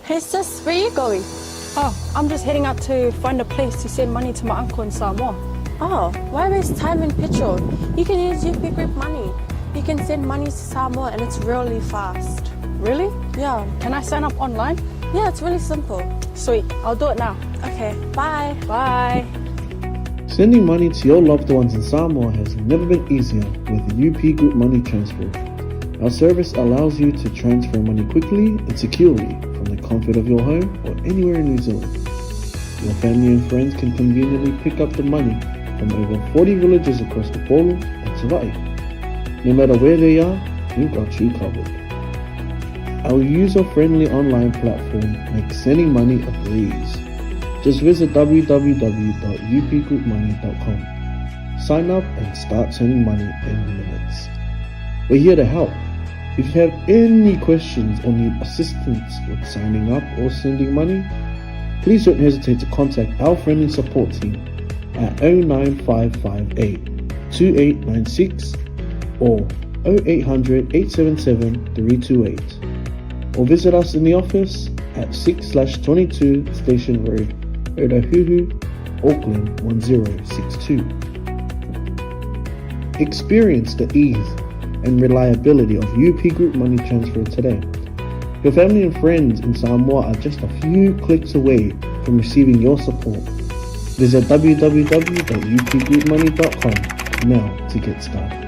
Hey sis, where are you going? Oh, I'm just heading out to find a place to send money to my uncle in Samoa. Oh, why waste time and petrol? You can use UP Group Money. You can send money to Samoa and it's really fast. Really? Yeah. Can I sign up online? Yeah, it's really simple. Sweet, I'll do it now. Okay, bye. Bye. Sending money to your loved ones in Samoa has never been easier with the UP Group Money Transfer. Our service allows you to transfer money quickly and securely from the comfort of your home or anywhere in New Zealand. Your family and friends can conveniently pick up the money from over 40 villages across the Polo and 𝚟𝚑𝚍𝚍. No matter where they are, we've got you covered. Our user-friendly online platform makes sending money a breeze. Just visit www.upgroupmoney.com. Sign up and start sending money in minutes. We're here to help. If you have any questions or need assistance with signing up or sending money, please don't hesitate to contact our friendly support team at 09558 2896 or 0800 877 328, or visit us in the office at 6/22 Station Road, Ōtahuhu, Auckland 1062. Experience the ease and reliability of UP Group Money Transfer today. Your family and friends in Samoa are just a few clicks away from receiving your support. Visit www.upgroupmoney.com now to get started.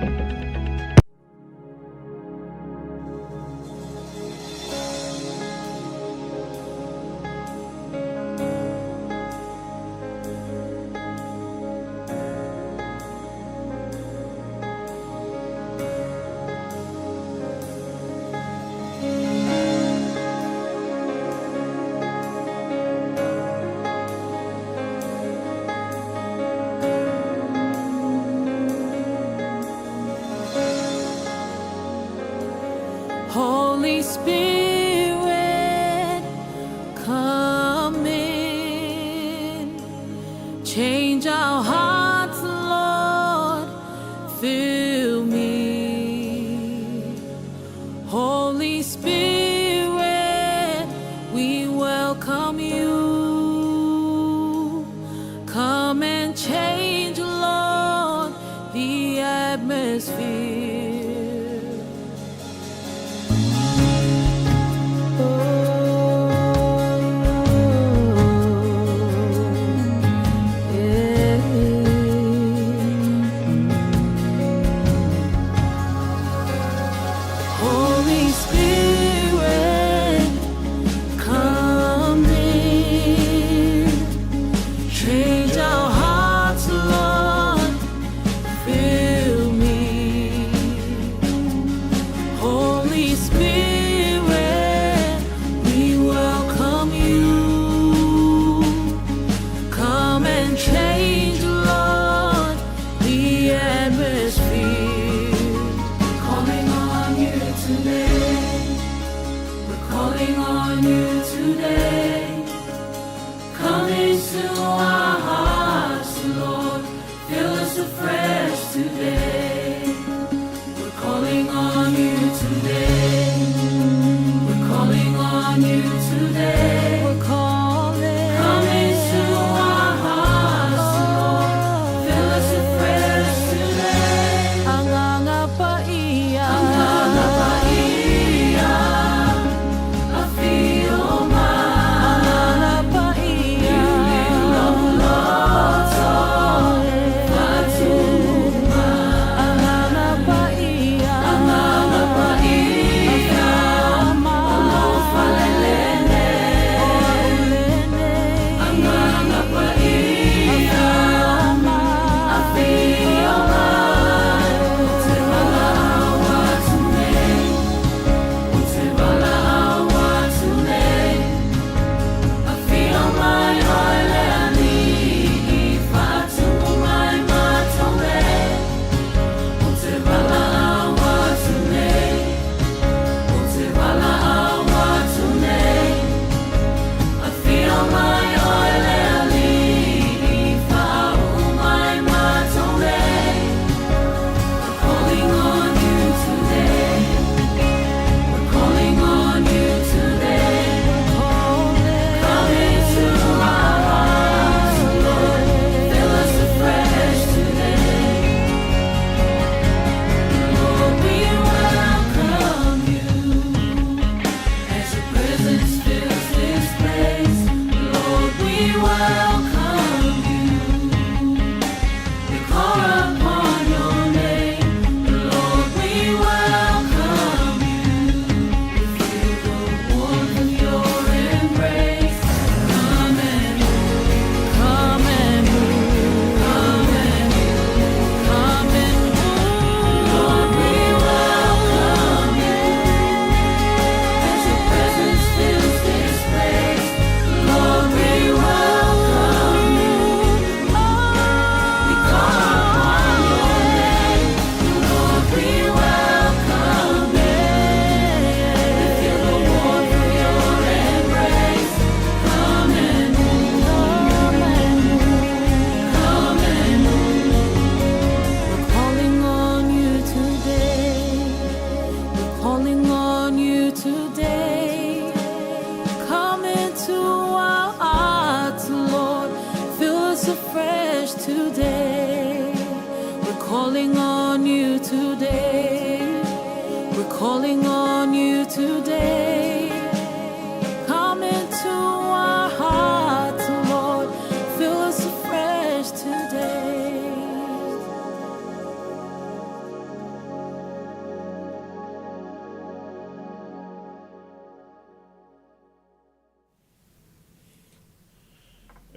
Holy Spirit, come in, change our hearts, Lord, fill me. Holy Spirit, we welcome you. Come and change, Lord, the atmosphere. Change our hearts, Lord, fill me.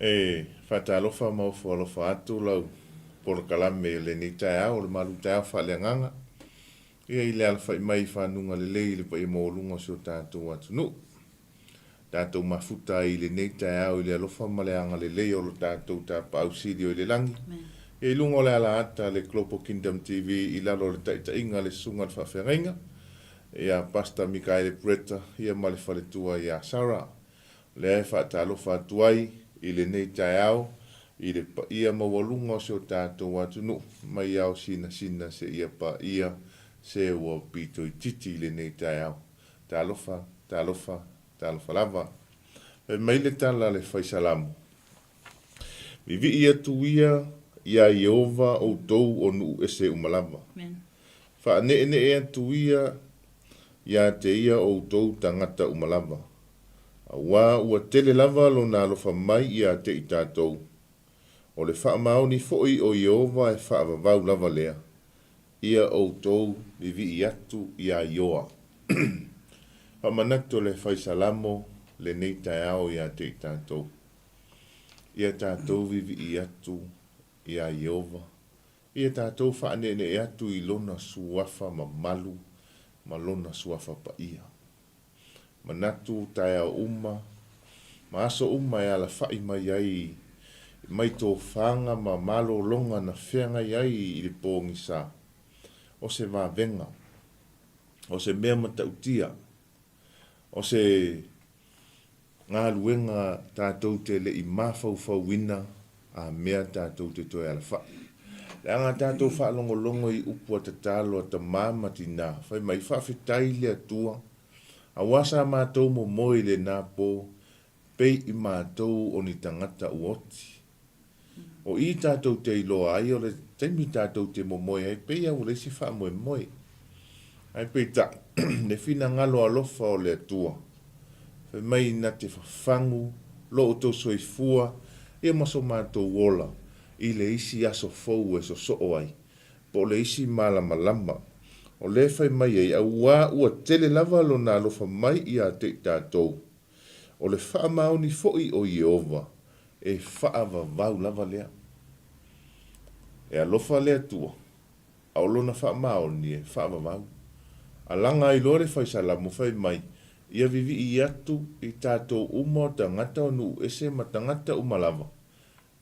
E whatalofa mau whalofa atu lau por kalame le ni TAEAO le malu TAEAO FAALEAGAGA. Ia i le alfa i mai whanunga le lei le pa i mōlunga so tātou atunu. Tātou mafuta i le nei TAEAO i le alofa maleanga le lei o lo tātou tā pausidio i le langi. Ia i lungo le ala ata le Global Kingdom TV i lalo le taitainga le sunga le whawhengainga. Ia Pastor Mikaele Bretta, ia male whaletua ia Sarah. Le e whaatalofa atuai i le nei TAEAO i le pa ia mawalunga so tātou atunu. Mai au sina se ia pa ia se ua pito i titi le nei TAEAO. Talofa lava. E mai le tala le whaisalamu. Vivi ia tuia ia Iova o tou o nu ese umalava. Wha ne e tuia ia te ia o tou tangata umalava. Wa ua tele lava lo na alofa mai ia te i tātou. O le wha maoni foi o Iova e wha avavau lava lea. Ia o tou vivi i atu ia Ioa. Pamanakto le whaisalamo le nei TAEAO ia te i tātou. Ia tātou vivi i atu ia Iova. Ia tātou whaanene e atu i lona suafa ma malu, ma lona suafa pa ia. Manatu TAEAO uma, ma aso uma e ala whai mai ai, mai tō whanga ma malo longa na whenga ai i le pōngi sa. O se wā venga, o se mea matautia, o se ngā luenga tātou te le i mawhau wina a mea tātou te toi ala wha. Le anga tātou whaalongo i upua te talo ta māmati nā, whai mai whawhetai le atua, a wasa mātou mo moi le nā pō, pei i mātou o ni tangata uoti. O i tātou te iloa ai, o le teimi tātou te mo moi, ai pei au le si wha moi. Ai pei ta, ne whina ngalo alofa o le atua. Whai mai na te whawhangu, lo o tō soi fua, e maso mātou wola, i le isi aso fau e so soo ai, po le isi malama. O le whai mai ei, au wā ua tele lava lo nā alofa mai i a te tātou. O le wha maoni foi o Iova, e wha vau lava lea. E alofa lea tua, au lona wha maoni e wha vau. Alanga i lore whaisalamu whai mai, ia vivi i atu i tātou uma o tangata o nu ese ma tangata umalava.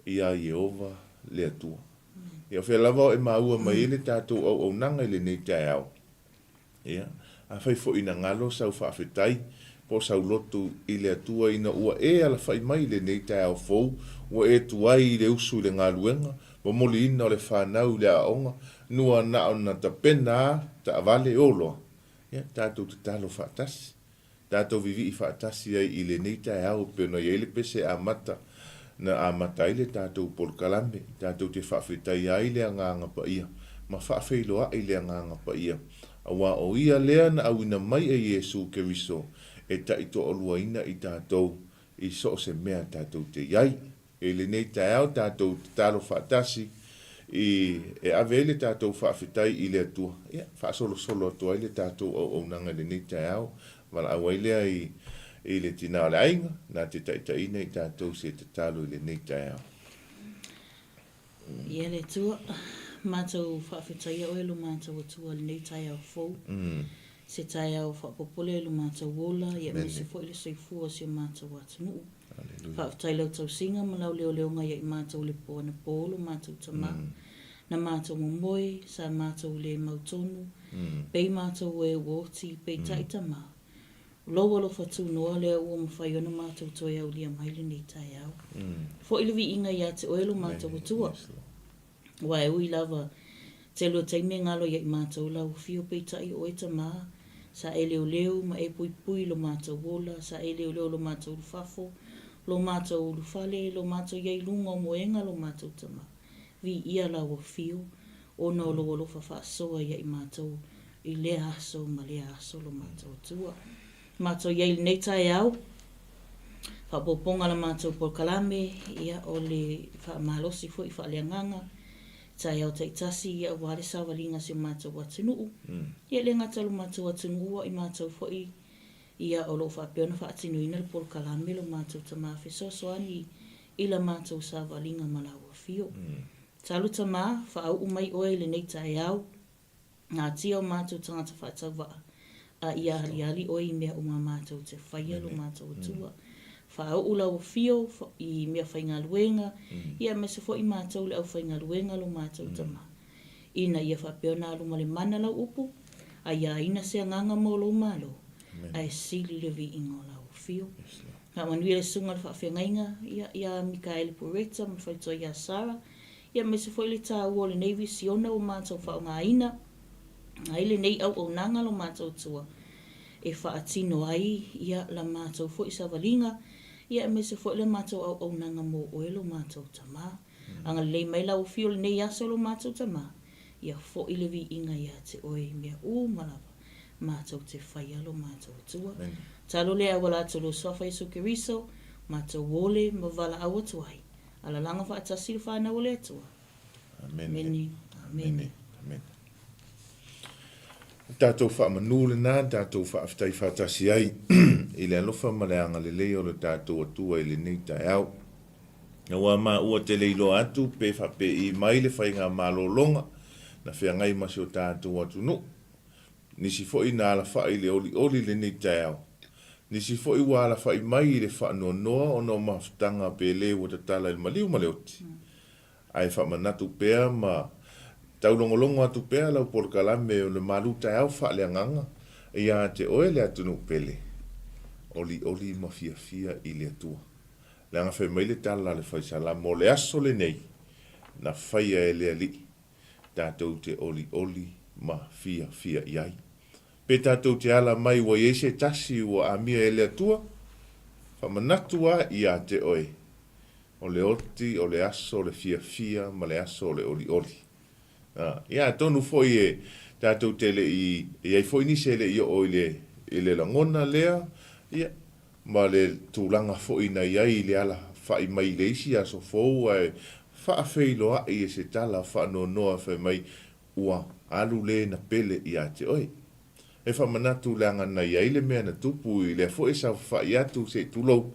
Ia Iova lea tua. Ia whai lava e maua mai ele tātou au nanga ile nei TAEAO. Ia, a whai fo ina ngalo sau whaafetai, po sau lotu i lea tua ina ua e ala whai mai ile nei TAEAO fou, ua e tuai i le usu le ngā luenga, wa moli ina o le whanau le aonga, nua na o na ta pena ta avale oloa. Ia, tātou te talo whaatasi. Tātou vivi i whaatasi ai i le nei TAEAO peno i ele pese a mata, na a mata ile tātou pol kalame, tātou te whaafetai ai le nganga pa ia, ma whaafeiloa i le nganga pa ia. Awa o ia lea na awina mai e Yesu Keriso, e taito olua ina i tātou, i so se mea tātou te iai. E le nei TAEAO tātou te talo whaatasi, e avele tātou whaafetai i le atua. Ia, whaasolo atua i le tātou o nanga le nei TAEAO, wala awailea i le tina o le ainga, nā te taitaina i tātou se te talo i le nei TAEAO. Ia le tua, mātou whaafetai o elu mātou atua le nei TAEAO fou. Se TAEAO whaapopole elu mātou wola, ia me se fo ile soifua se mātou atunuu. Whaafetai lau tau singa, malau leo ngai i mātou le poa na polo, mātou tamā. Na mātou momoi, sa mātou le mautonu, pei mātou e woti, pei taitama. Loa lo fatu noa lea ua mawhai ona mātou toi au lia maile nei TAEAO. Fo iluvi inga ia te oelu mātou atua. Wa e ui lava, te lua teime ngalo ia i mātou lau fio pei tai o e tamā. Sa e leo ma e pui lo mātou wola, sa e leo lo mātou lufafo, lo mātou lufale, lo mātou iei lunga o moenga lo mātou tamā. Vi ia lau o fio, o no lo whawhaasoa ia i mātou, i lea aso ma lea aso lo mātou atua. Mātou iei nei TAEAO, whapoponga la mātou por kalame, ia o le whaamalosi fo i FAALEAGAGA, TAEAO taitasi ia wale sawalinga se mātou atunuu. Ia le ngata lo mātou atunuu i mātou fo ia o lo whapeona whaatinuina le por kalame lo mātou tamā whesoasoani i la mātou sa valinga malaua fio. Talu tamā, whaau umai oe le nei TAEAO, ngā tia o mātou tangata whaatau waa, a ia hali oe i mea o mā mātou te whaia lo mātou atua. Whaau ula o fio i mea whainga luenga, ia me se fo i mātou le au whainga luenga lo mātou tamā. Ina ia whapeo nā luma le mana lau upu, a ia ina se anganga mo lo malo, a e sili le vi ingo lau fio. Ka manui le sunga le whawhiangainga, ia Mikaele Poreta, ma whaitoa ia Sara, ia me se fo i le tā ua le nei visiona o mātou whao ngā ina, ai le nei au o nanga lo mātou tua, e whaatino ai, ia la mātou fo i savalinga, ia me se fo i le mātou au o nanga mo oe lo mātou tamā. Anga lei mai lau fio le nei aso lo mātou tamā, ia fo i le vi inga ia te oe mea malava, mātou te whaia lo mātou tua. Talo lea wala to lo sofa Yesu Keriso, mātou wole ma vala awa tuai. Ala langa whaatasi le whanau le atua. Amen. Amen. Amen. Amen. Tātou whaamanu le nā, tātou whaaftai whaatasi ai, i le alofa maleanga le leo le tātou atua i le nei TAEAO. Na wā mā ua te leilo atu, pe whape i mai le whainga mālolonga, na whea ngai masi o tātou atu no. Nisi fo i nā la whai le oli le nei TAEAO. Nisi fo i wā la whai mai le whaanoa noa o no mawhtanga pe leo ta tala il maliu maleoti. Ai whamanatu pēr ma taulongolongo atu pēr lau porkalame o le malu TAEAO whaaleanganga e ia te oe le atunu pele. Oli ma fia i le atua. Le anga whai mai le tala le whai sala mo le aso le nei na whai e le ali. Tātou te oli ma fia iai. Pe tātou te ala mai wa iese tasi wa amia e le atua, whamanatua i a te oe. O le oti, o le aso, o le fia, ma le aso, o le oli. Ia tonu foi e tātou te le i ei foi nise le i o i le langona lea, ia, ma le tūlanga foi na iai le ala whai mai le isi aso fou, ai whaafeiloa i e se tala whaanoa whai mai ua alu le na pele i a te oe. E whamanatu le angana iai le mea na tupu i le fo e sa whai atu se tulou,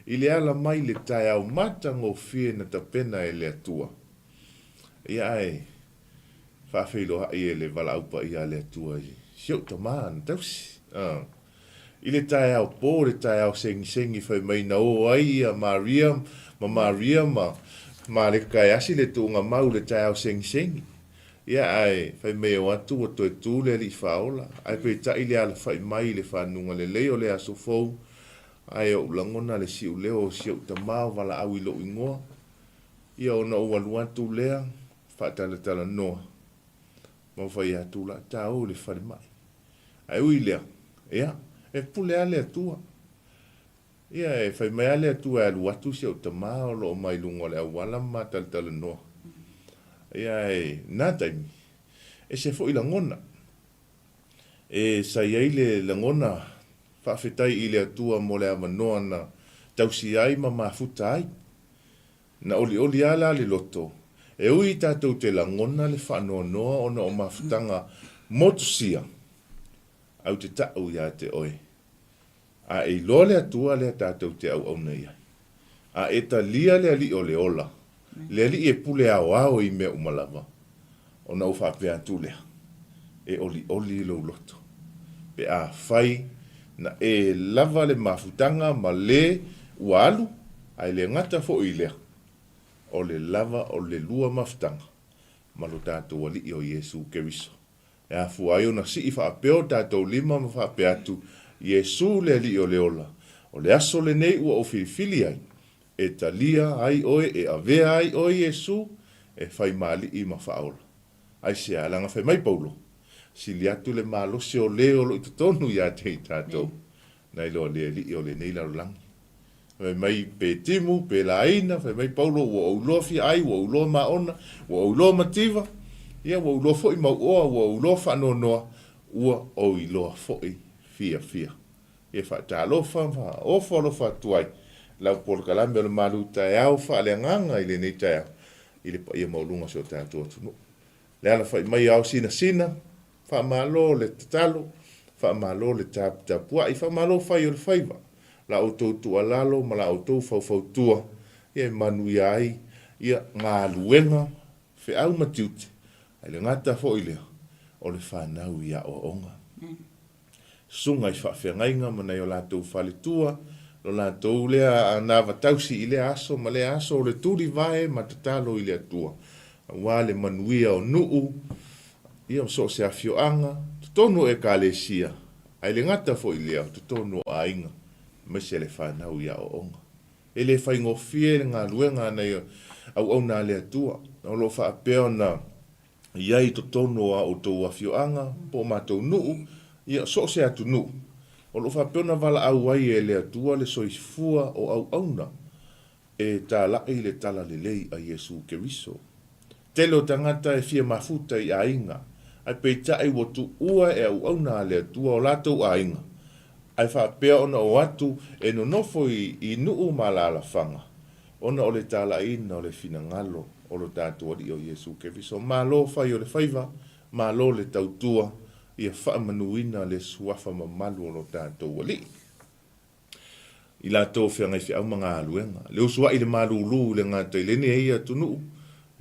i le ala mai le TAEAO matango fie na tapena e le atua. Ia ai, whaafeiloa i e le wala upa i a le atua i. Sio tamaan, tausi. I le TAEAO po, le TAEAO sengi whai mai na o ai a Maria ma le kai asi le tuunga mau le TAEAO sengi. Ia ai, whai mea o atu o toi tū le li whaola. Ai pe ta i le ala whai mai le whanunga le leo le aso fou. Ai o langona le siu leo o siu ta mau wala au i lo ingoa. Ia o na ua luantu lea, whaatala noa. Mau whai atu la, ta o le whare mai. Ai ui lea, ia, e pule ale atua. Ia e whai mai ale atua e alu atu siu ta mau lo mai lungo le awala ma tala noa. Ia e nā taimi, e se fo i langona. E sa iai le langona, whawhetai i le atua mo le amanoa na tausi ai ma mafuta ai. Na oli ala le loto. E ui tātou te langona le whanoa noa o na o mafutanga motusia. Au te tau ia te oe. A e lo le atua le tātou te au nei ai. A e ta lia le ali o le ola. Le ali e pule ao i mea umalava. O na ufa pea tulea. E oli lo loto. Pe a fai na e lava le mafutanga ma le ualu. Ai le ngata fo i lea. O le lava o le lua mafutanga. Ma lo tātou ali o Yesu Keriso. E a fuaio na si i wha apeo tātou lima ma wha apea tu. Yesu le ali o le ola. O le aso le nei ua o filifili ai. E talia ai oe, e avea ai oe Yesu, e whai mali i ma whaola. Ai se alanga whai mai paulo. Si li atu le malo se o leo lo i tutonu i a te i tātou. Nai lo le li o le nei laro langi. Whai mai pe timu, pe laina, whai mai paulo ua uloa fi ai, ua uloa maona, ua uloa mativa. Ia ua uloa fo i mau oa, ua uloa whano noa, ua o iloa fo i fia. Ia wha tālofa, o whalofa tuai. Lau porkalame o le malu TAEAO whaaleanganga i le nei TAEAO. I le pa ia maulunga se o tātou atunu. Le ala whai mai au sina, wha malo le tatalo, wha malo le tapua, i wha malo whai o le whaiva. La o tautua lalo, ma la o tau whautua, ia manui ai, ia ngā luenga, fe au matiute, ai le ngata fo i lea, o le whanau ia o onga. Sunga i whawhengainga mana i o lātou whaletua, lo lātou lea nā watausi i lea aso, ma lea aso o le turi vae, ma tatalo i lea tua. Wā le manuia o nuu, ia o so se awhioanga, tutonu e ka le sia, ai le ngata fo i lea, tutonu o ainga, me se le whanau ia o onga. E le whaingofie le ngā luenga nei au nā lea tua, o lo whaapeo na iai tutonu a o tau awhioanga, po mātou nuu, ia so se atu nuu. O lo whapeona wala au ai e lea tua le soifua o au auna, e tā lai le tala le lei a Iesu Keriso. Telo tangata e fia mafuta i ainga, ai peita ai watu ua e au auna lea tua o latou ainga. Ai whapea ona o atu e no nofo i nuu malala whanga. Ona o le tala ina o le fina ngalo o lo tātua di o Iesu Keriso. Mālo whai o le whaiva, mālo le tautua, ia whaamanuina le suafa mamalu o lo tātou wali. I lātou whiangai whiau mga aluenga. Le usua i le malulu le ngā tailene e ia tunu.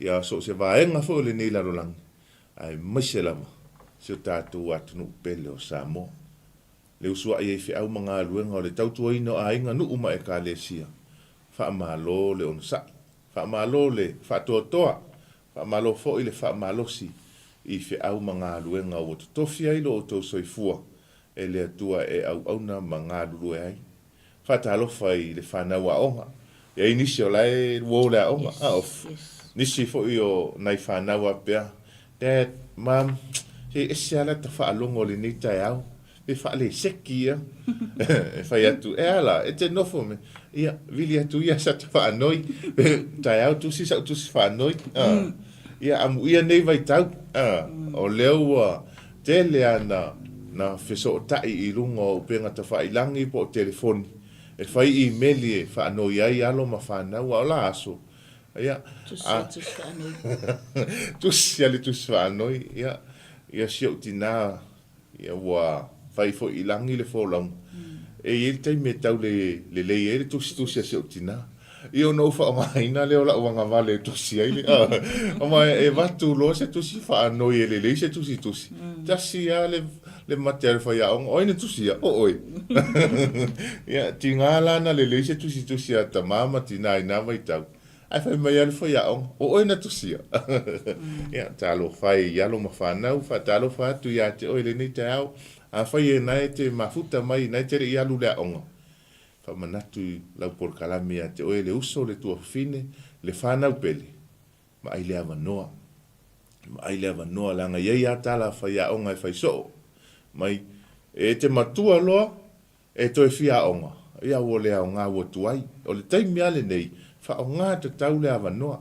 Ia so se vaenga fo le nei larolangi. Ai maiselama se o tātou atunu pele o Samoa. Le usua i whiau mga aluenga o le tautua ino a inga nuu ma e ka le sia. Whaamalo le onsa. Whaamalo le whaatoa. Whaamalo fo i le whaamalosi. I whiau mga aluenga o tofia ilo o tau soifua e lea tua e au na mga alulu e ai. Whatalo whai le whanau a onga. Ia inisi o lai wō lea onga. Nisi fo i o nai whanau a pia. Dad, Mom, he ese ala ta whaalongo le ni TAEAO. E whaale seki ia. E whai atu e ala, e te nofo me. Ia, vili atu ia sa ta whaanoi. TAEAO tusi sa tusi whaanoi. Ia amu ia nei vai tau, o leo te lea na wheso o tai i runga o penga ta whailangi po o telefoni. E whai i meli e whaanoi ai alo ma whanau o la aso. Ia, tusi ale tusi whanoi, ia siau tina, ia wa whai fo i langi le fōlang. E il tei me tau le lei e le tusi a siau tina. Io no fa maina le ola wanga vale tusi ai le o mai e vatu lo se tusi fa no e le se tusi tasi ya le mater fa ya o ine tusi ya o oi ya tingala na le se tusi ata mama tina ina vai tau ai fa mai al fa ya o ine tusi ya talo fa ya lo ma fa na fa talo fa tu ya te o le ni tau a fa ye na te mafuta mai na te ya lu le onga manatu lau por kalame a te oe le uso le tua fine le whanau pele ma ai le avanoa langa iei atala whai a onga e whai so mai e te matua loa e toi fia onga ia o le au ngā watuai o le taimi ale nei wha o ngā te tau le avanoa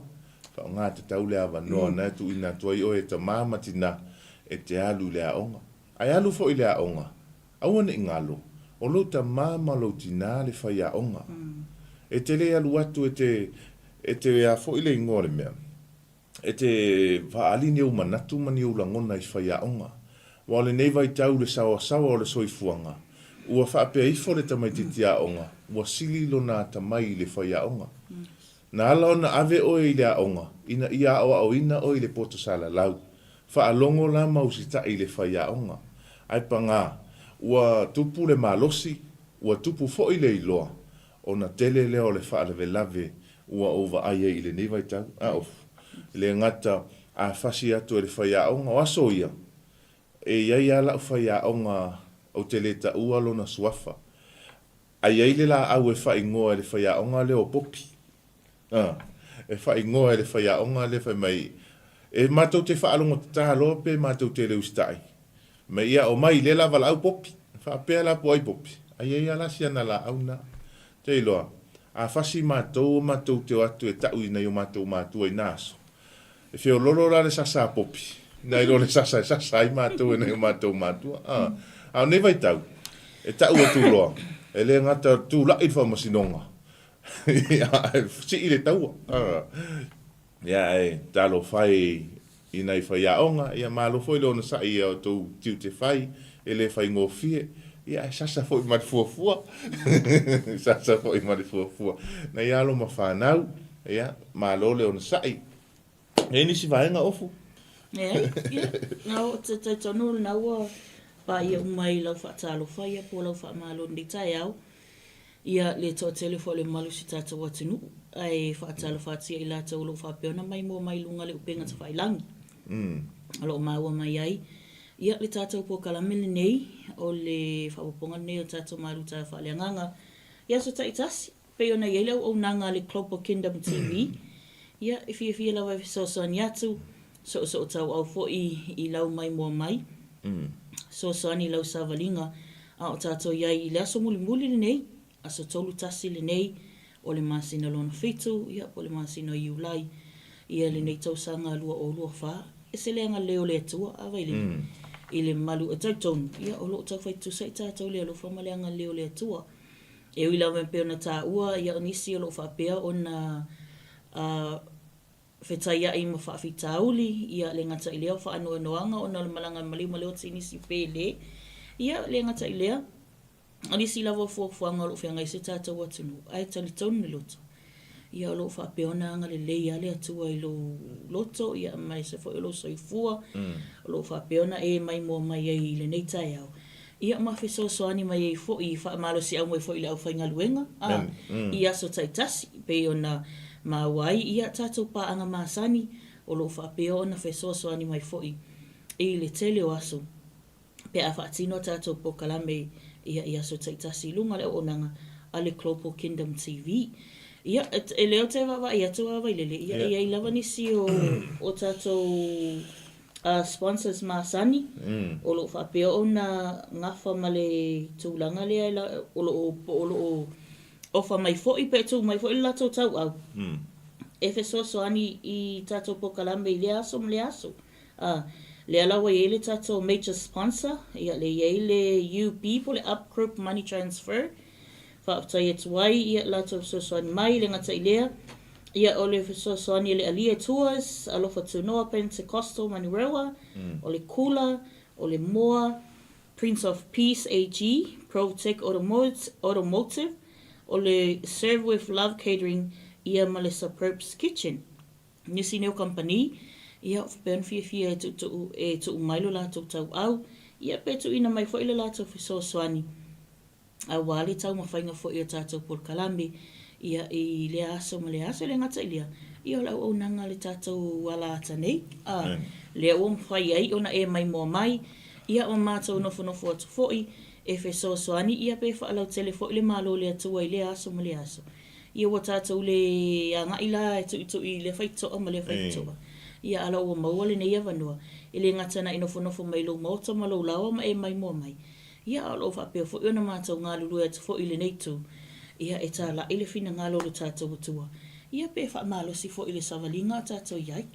na tu ina tuai oe ta māmatina e te alu le a onga ai alu fo i le a onga awane ingalo o lo ta mama lo tina le whai a onga. E te le alu atu e te a fo ile ingore mea. E te whaaline o manatu mani o langona i whai a onga. Wale nei vai tau le sawa o le soifuanga. Ua whaapea ifo le tamaititi a onga. Ua sili lo nā tamai le whai a onga. Na ala ona ave oe i le a onga. Ina ia o ina o i le poto sala lau. Whaalongo la mausita i le whai a onga. Ai pa ngā. Ua tupu le malosi, ua tupu fo i le iloa, o na tele leo le whaalewe lave, ua ova aia i le nevai tau, le ngata a whasi atu e le whai a onga, o aso ia, e iai ala u whai a onga o te le ta ua lona suafa, a iai le la au e whai ngoa e le whai a onga leo popi, e whai ngoa e le whai a onga le whai mai, e mātou te whaalonga te taha lope, mātou te leu stai, me ia o mai le lava lau popi, whaapea la po ai popi. Ai ai ala si ana la au na. Te iloa, a whasi mātou te atu e tau ina i o mātou i nāso. E whio lolo la le sasa popi. Nai lo le sasa i mātou ina i o mātou. Au ne vai tau, e tau atu loa. E le ngata tū lai whamasinonga. Si i le taua. Ia e talo whai ina i whai aonga, ia malo foi lona sa i au tau tiu te whai, e le whai ngofie, ia e sasa foi mari fuafua. Sasa foi mari fuafua. Na i alo ma whanau, Ia, malo le ona sai. E nisi vaenga ofu. Ia, nau te tonu nau pa ia umai lau whaatalo whaia po lau whaamalo ni TAEAO. Ia le toa telefo le malu si tātou atinu. Ai whaatalo whaatia i la tau lau whaapeona mai mua mai lunga le upenga ta whailangi. Alo maua mai ai. Ia le tātou po kalamele nei o le whapaponga nei o tātou malu tā whaaleagaga. Ia so taitasi. Pe ona ia lau au nanga le 𝚘𝚘𝚙𝚢𝚑𝚝 TV. Ia if lau e sosoani atu. So tau au fo i lau mai mua mai. Sosoani lau savalinga. A o tātou iai i le aso muli le nei. Aso tolu tasi le nei. O le masina lona fitu. Ia po le masina i ulai. Ia le nei tau sanga lua o lua wha. E se leanga leo le atua. Awai le. I le malu e tautonu. Ia o loo tau whaitu sa i tātou le alo whamaleanga leo le atua. E ui lau peo na tā ua. Ia o nisi o loo whapea o na whetaia i ma whaafitauli. Ia le ngata i leo whaanoa noanga. O na le malanga maliu maleo ti nisi pele. Ia le ngata i lea. O nisi lawa fuafuanga o loo whianga i se tātou atunu. Ai tali tonu le loto. Ia o loo whapeona anga le leia le atua i lo loto. Ia mai se fo i lo soifua. O loo whapeona e mai mua mai i le nei TAEAO. Ia mawhi soani mai e fo i whaamalo si au mai fo i le au whainga luenga. Ia so taitasi. Pe o na mawai. Ia tātou pa anga maasani. O loo whapeona whi soani mai fo i le tele o aso. Pe a whaatino tātou po kalame. Ia so taitasi lunga le o nanga. Ale 𝚘𝚘𝚙𝚢𝚑𝚝 TV. Ia, e leo te wawa ia tu wawa ilele. Ia i lava nisi o tātou sponsors maasani. O loo whapea o na ngafa ma le tūlanga lea o loo ofa mai fo i pe tu mai fo i lato tau au. E whe soani i tātou pokalame i le aso ma le aso. Le alawa i le tātou major sponsor. Ia le i le UP po le Up Group Money Transfer. Whaaptai e tuai, ia lato soani mai, le ngata i lea. Ia ole soani le Alia Tours, alofa tunoa Pentecostal Manirewa, ole Kula, ole Moa, Prince of Peace AG, Protect Automotive, ole Serve with Love Catering, ia ma le 𝚟𝚑𝚍𝚎 Kitchen. Nisi neo company, ia pen fia e tu mailo lato tau au, ia petu ina mai fo ile lato soani. A wale tau mawhainga fo i o tātou por kalame. Ia i le aso ma le aso le ngata i lea. Ia o lau au nanga le tātou wala ata nei. Le o mwhai ai ona e mai mua mai. Ia o mātou nofo atu fo i. E whe soani ia pe whaalau tele fo i le malo le atua i le aso ma le aso. Ia o tātou le anga i la e tu i le whaitoa ma le whaitoa. Ia ala o maua le nei avanua. I le ngata na i nofo mai lo mauta ma lo lawa ma e mai mua mai. Ia o loo whapea fo i ona mātou ngā lulu e fo i le neitu. Ia e tā la ile fina ngā lulu tātou atua. Ia pe whaamalo si fo i le savalinga tātou iai.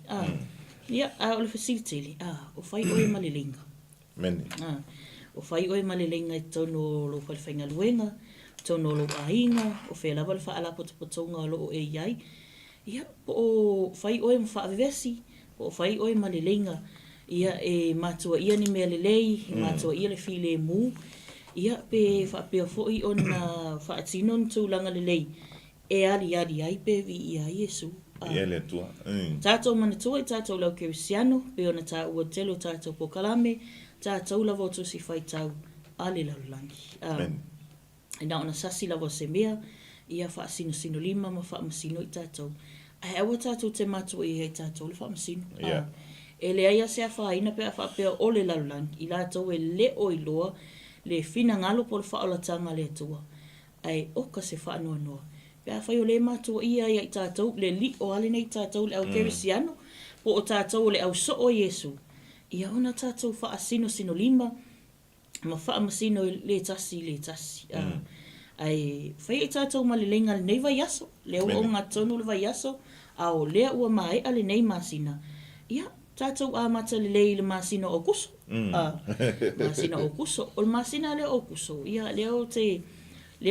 Ia o le facility. O whai oe malilinga. Mene. O whai oe malilinga i tauno lo whaiwhainga luenga. Tauno lo ainga. O whea lava le whaala potopotonga lo o e iai. Ia po o whai oe mwhaavevesi. Po o whai oe malilinga. Ia e matua ia ni mea lelei, matua ia le file mu. Ia pe whapea foi o na whaatino ni tūlanga lelei. E ari ai pe vi ia Iesu. Ia le tua. Tātou manatua i tātou lau kerisiano, pe o na tā ua telo tātou pokalame, tātou lavo tu si whai tau ale laulangi. E na ona sasi lavo se mea, ia whaasino lima ma whaamasino i tātou. E awa tātou te matua i hei tātou le whaamasino. E le aia se a whaina pe a whapea o le laulangi. I lātou e le o iloa, le fina ngalo po le whaolatanga le atua. Ai oka se whaanoa noa. Pe a whai o le matua ia i tātou, le li o ale nei tātou le au kerisiano, po o tātou le au so o Iesu. Ia ona tātou whaasino lima, ma whaamasino le tasi. Ai whai i tātou ma le lenga le nei vai aso, le o ngā tonu le vai aso, a o lea ua mai ale nei masina. Ia, tātou a mata le lei le masina o kuso. Masina o kuso. O le masina le o kuso. Ia, leo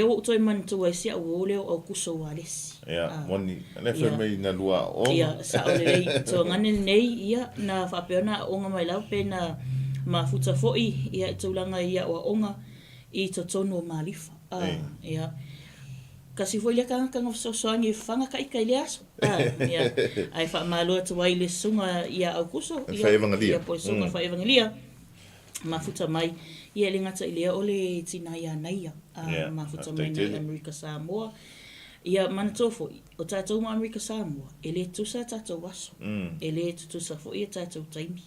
o toi manitua e sia o leo o kuso wa lesi. Ia, moni. Le whemei na lua o. Ia, sa o le lei. Tō ngane nei, ia, na whapeona onga mai lau pe na mafuta foi. Ia, tūlanga ia o onga i to tono malifa. Ia. kasi foi le kanga fesoasoagi e fagakaika i le aso ia ae faamālō atu ai le suga ia aukuso Faevangalia. ia po suga faevangalia mafuta mai ia le gata i lea o le tina ia naia mafuta mai na Amerika Samoa ia manatou foʻi o tatou ma Amerika Samoa e lē tusa tatou aso e lē tutusa foʻi e tatou taimi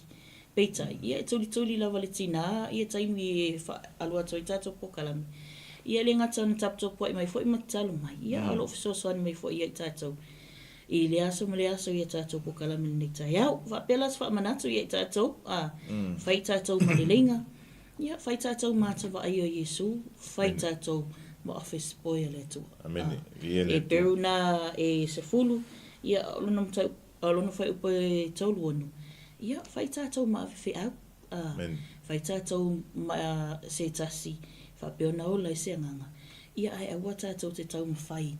peitai ia e tulituli lava le tina ia taimi e faaalo atu ai tatou pokalami ia le ngata na tapto po mai foi matalo mai ia lo fesoasoani mai foi ia tatou i le aso ma le aso ia tatou po kala mele nei TAEAO va pelas fa manatu ia tatou fai tatou ma le lenga ia fai tatou matava ai o Yesu fai tatou mo office boy le tu Amen. e peruna e sefulu ia lo no fai upo tolu onu ia fai tatou ma fe au fai tatou ma se tasi fapeona ola e se nganga ia ai awa tatou te tau mawhai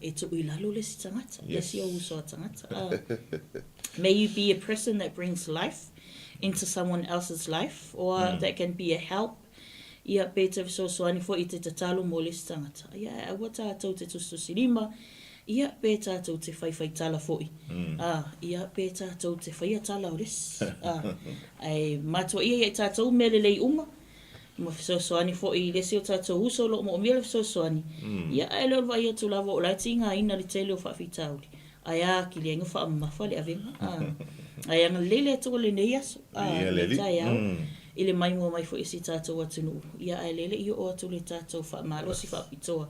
e tu i lalo le si tangata le si o uso a tangata may you be a person that brings life into someone else's life or that can be a help ia pe te fesoasoani fo i te tatalo mo le si tangata ia ai awa tatou te tustusilima ia pe tatou te whai tala fo'i ia pe tatou te whai tala o lesi ai matua ia tatou mele lei uma mo fesoasoani fo'i le sio tatou uso lo mo mele fesoasoani ia ai lo vai atu lava o latinga ina le tele o fa'afitauli ai a ki le ngofa mafa le avenga ai ang lele atu le nei aso le TAEAO ile mai mo mai fo'i si tatou atunu ia ai lele io o atu le tatou fa'amalo si fa'apitoa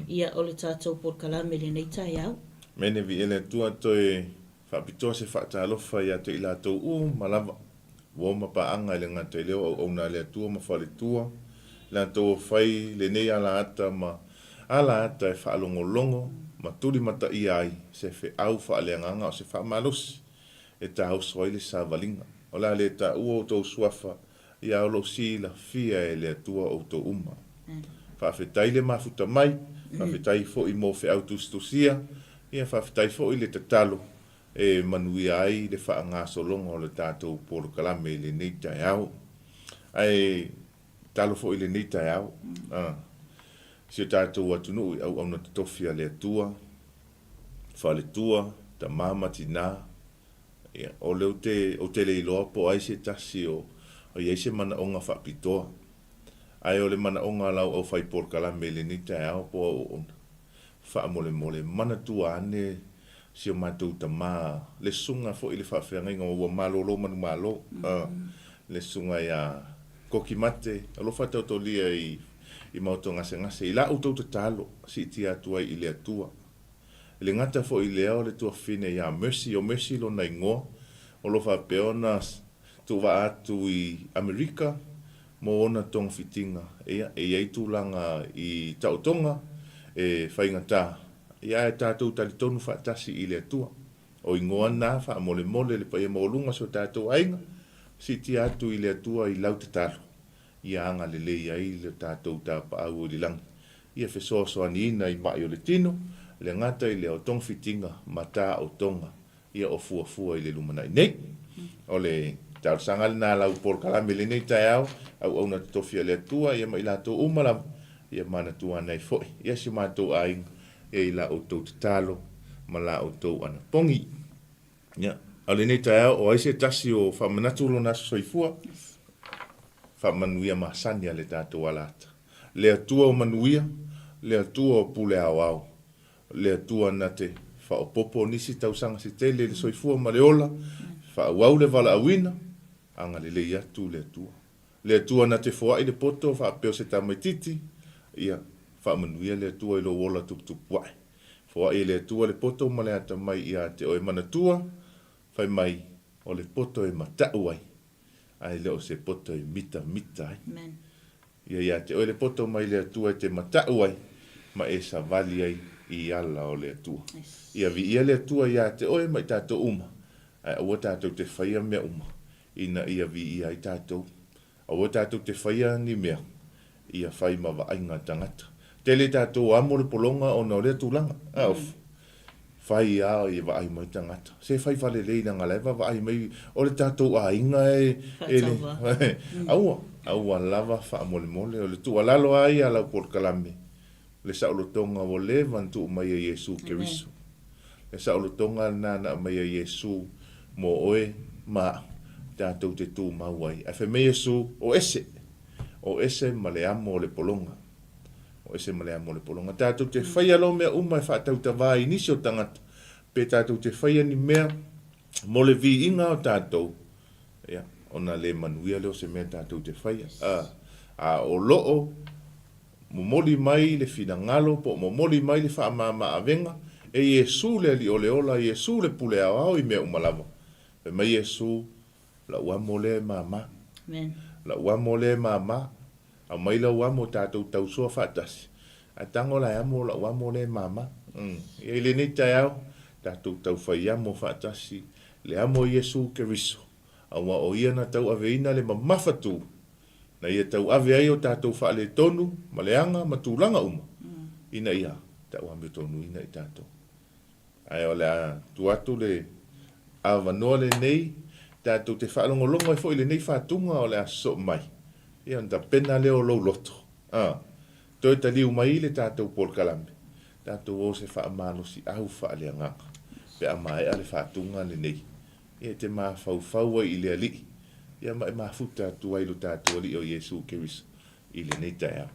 ia o le tatou por kalame le nei TAEAO Mene vi ele tua toe fa'apitoa se fa'atalofa ia te ila tou malava wo mapaanga le ngata i leo au na le tua mawhale tua le tō whai le nei ala ata e whaalongolongo ma turi mata i ai se whi au whaaleanganga o se whaamalosi e ta au swai le sāwalinga o la le ta ua o tō suafa i au lo si la fia e le tua o tō uma whaafetai le mafuta mai whaafetai fo i mo whi au tustusia ia whaafetai fo i le tatalo e manui ai le whaangaso longo le tātou poro kalame le nei TAEAO ai talo fo i le nei TAEAO si o tātou atunu i au na tatofia le atua whale tua ta mama tina o leo o te le iloa po ai se tasi o iei se mana onga whapitoa ai o le mana onga lau au whai poro kalame le nei TAEAO po o whaamole mole mana tua ane si o mātou ta mā le sunga fo i le whawhianga inga ua mālolo manu mālo le sunga ia koki mate alo whatau tō lia i mauto ngase i la utau ta talo si ti atua i le atua le ngata fo i leo le tua fine ia mercy o mercy lo na ingoa o lo whapeona tu wa atu i Amerika mo ona tong fitinga e iei tūlanga i tautonga e whaingata ia e tātou talitonu whaatasi i le atua. O ingoa nā whaamole mole le paia maolunga so tātou ainga, si ti atu i le atua i lau te talo. Ia anga le lei ai le tātou tāpa au o li langi. Ia fesoasoani ina i mai o le tino, le ngata i le o tong fitinga mata o tonga. Ia o fua i le lumana i nei. O le tau sangal nā lau por kalame le nei TAEAO, au na tofia le atua, ia mai lātou umalam, ia mana tua nei foi. Ia si mātou ainga. E la o tau te talo, ma la o tau ana pongi. Ia, au le nei TAEAO, o aise tasi o whamanaturo na soifua, whamanuia mahasania le tātou alata. Le atua o manuia, le atua o pule au, le atua na te whaopopo nisi tausanga si tele le soifua ma le ola, whaauau le wala awina, anga le lei atu le atua. Le atua na te whaai le poto, whaapeo se tamaititi, ia, whaamanuia le atua i lo wola tuputupuai. Fua i le atua le poto ma le ata mai i a te oe manatua, whai mai o le poto e matau ai. Ai leo se poto e mita ai. Ia te oe le poto mai le atua e te matau ai, ma e sa vali ai i ala o le atua. Ia vi ia le atua i a te oe mai tātou uma. Ai aua tātou te whaia mea uma. Ina ia vi ia i tātou. Aua tātou te whaia ni mea. Ia whai ma wa ainga tangata. Tele tātou amore polonga o na o lea tūlanga. Whai a i wa ai mai tangata. Se whai whale lei na ngalewa wa ai mai o le tātou a inga Aua lava wha mole o le tua lalo ai a lau por kalame. le saolotonga o le vantu mai a Yesu Keriso. Le saolotonga nana mai a Yesu mo oe ma tātou te tū mauai. A whi me Yesu o ese ma le amo le polonga. O ese ma le amo le polonga. Tātou te whai alo mea umai whaatau ta vai nisi o tangata. Pe tātou te whai ni mea mo le vi inga o tātou. Ia, ona le manuia leo se mea tātou te whai. O loo, mo moli mai le fina ngalo, po mo moli mai le wha ma avenga, e Yesu le li ole ola, Yesu le pule au i mea umalava. Pe mai Yesu, la ua mo le mama. La ua mo le mama, a mai la ua mo tātou tau sua whaatasi. A tango la amo la ua mo le mama. E le ni TAEAO, tātou tau whai amo whaatasi, le amo Yesu Keriso. A ua o ia na tau aveina le mamawhatu. Na ia tau ave ai o tātou whaale tonu, maleanga, matulanga uma. Ina ia, tau ame tonu ina i tātou. Ai o le a tuatu le awanoa le nei, tātou te whaalongolongo e fo i le nei whātunga o le a so mai. Ia nta pena leo lou loto. Toi ta liu mai le tātou Paul Kalambe. Tātou o se whaamano si au whaale angaka. Pe a mai ale whātunga le nei. Ia te maa whauwhaua i le ali. Ia mai mafuta tuailu tātou ali o Yesu Keriso. I le nei TAEAO.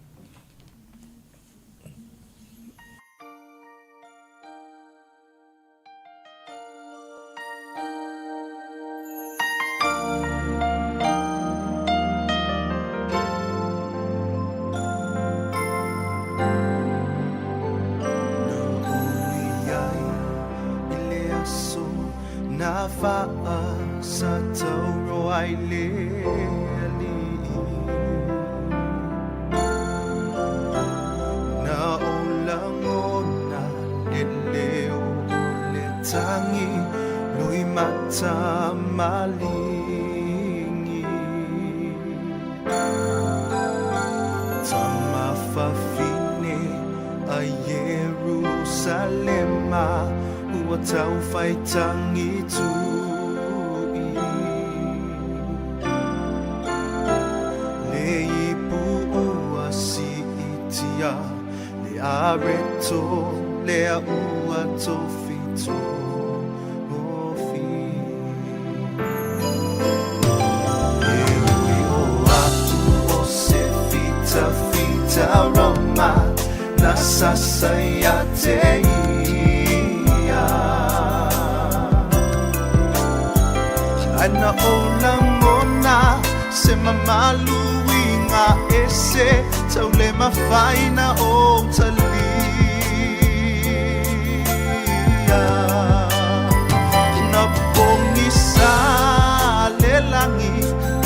Ana olangona se mamaluinga ese taule mafaina o talia na pongisa lelangi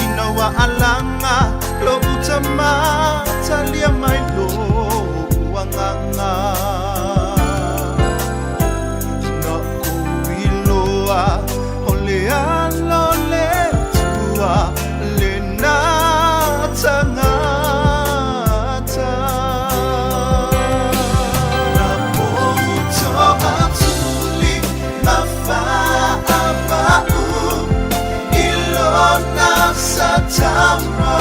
inawa alanga lo utama talia mailo wanganga na uiloa olea Lena tangata na moto atuli mafa'aba'u ilona satamra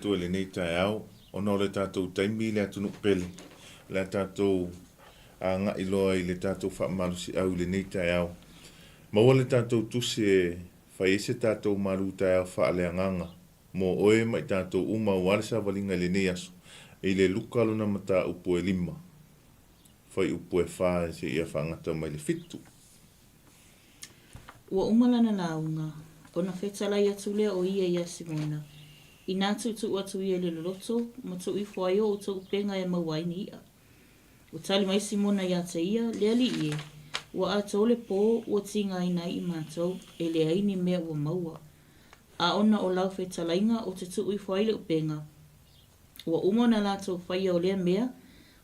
tu le nei TAEAO, ona o le tātou taimi le atunu pele, le tātou nga iloa i le tātou whaamalusi au le nei TAEAO. Maua le tātou tusi e whaiese tātou maru TAEAO FAALEAGAGA, mo oe mai tātou uma wale sa walinga le nei aso, i le Luka luna mata upo e 5, whai upo e 4 se ia whangata mai le fitu. Ua umalana launga, ona whetalai atu lea o ia Simona. I nātu tu atu ia le loto, ma tu i whaio o tu upenga e mawaini ia. O tali mai Simona ia te ia, lea li ie. Ua atou le pō, ua tinga ina i mātou, e le aini mea ua maua. A ona o lau whetalainga o te tu i whai le upenga. Ua umona lātou whaia o lea mea,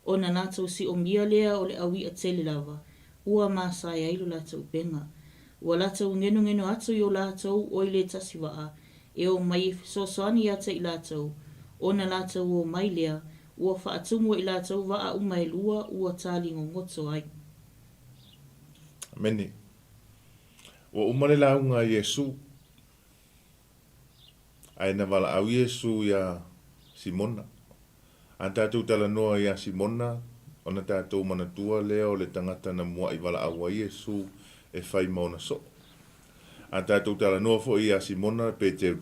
o na lātou si o mia lea o le awi a tele lava. Ua māsai ailu lātou upenga. Ua lātou ngenu atu i o lātou o i le tasiwaa, e o mai sosoani ata i lātou, o na lātou o mai lea, ua whaatumu i lātou waa umai lua ua tāli ngongoto ai. Mene. Ua umale launga Yesu. Aina wala au Yesu ya Simona. An tātou tala noa ya Simona, ona tātou manatua leo le tangata na mua i wala au Yesu e whai mauna so. An tātou tala noa fo i a Simona Peteru.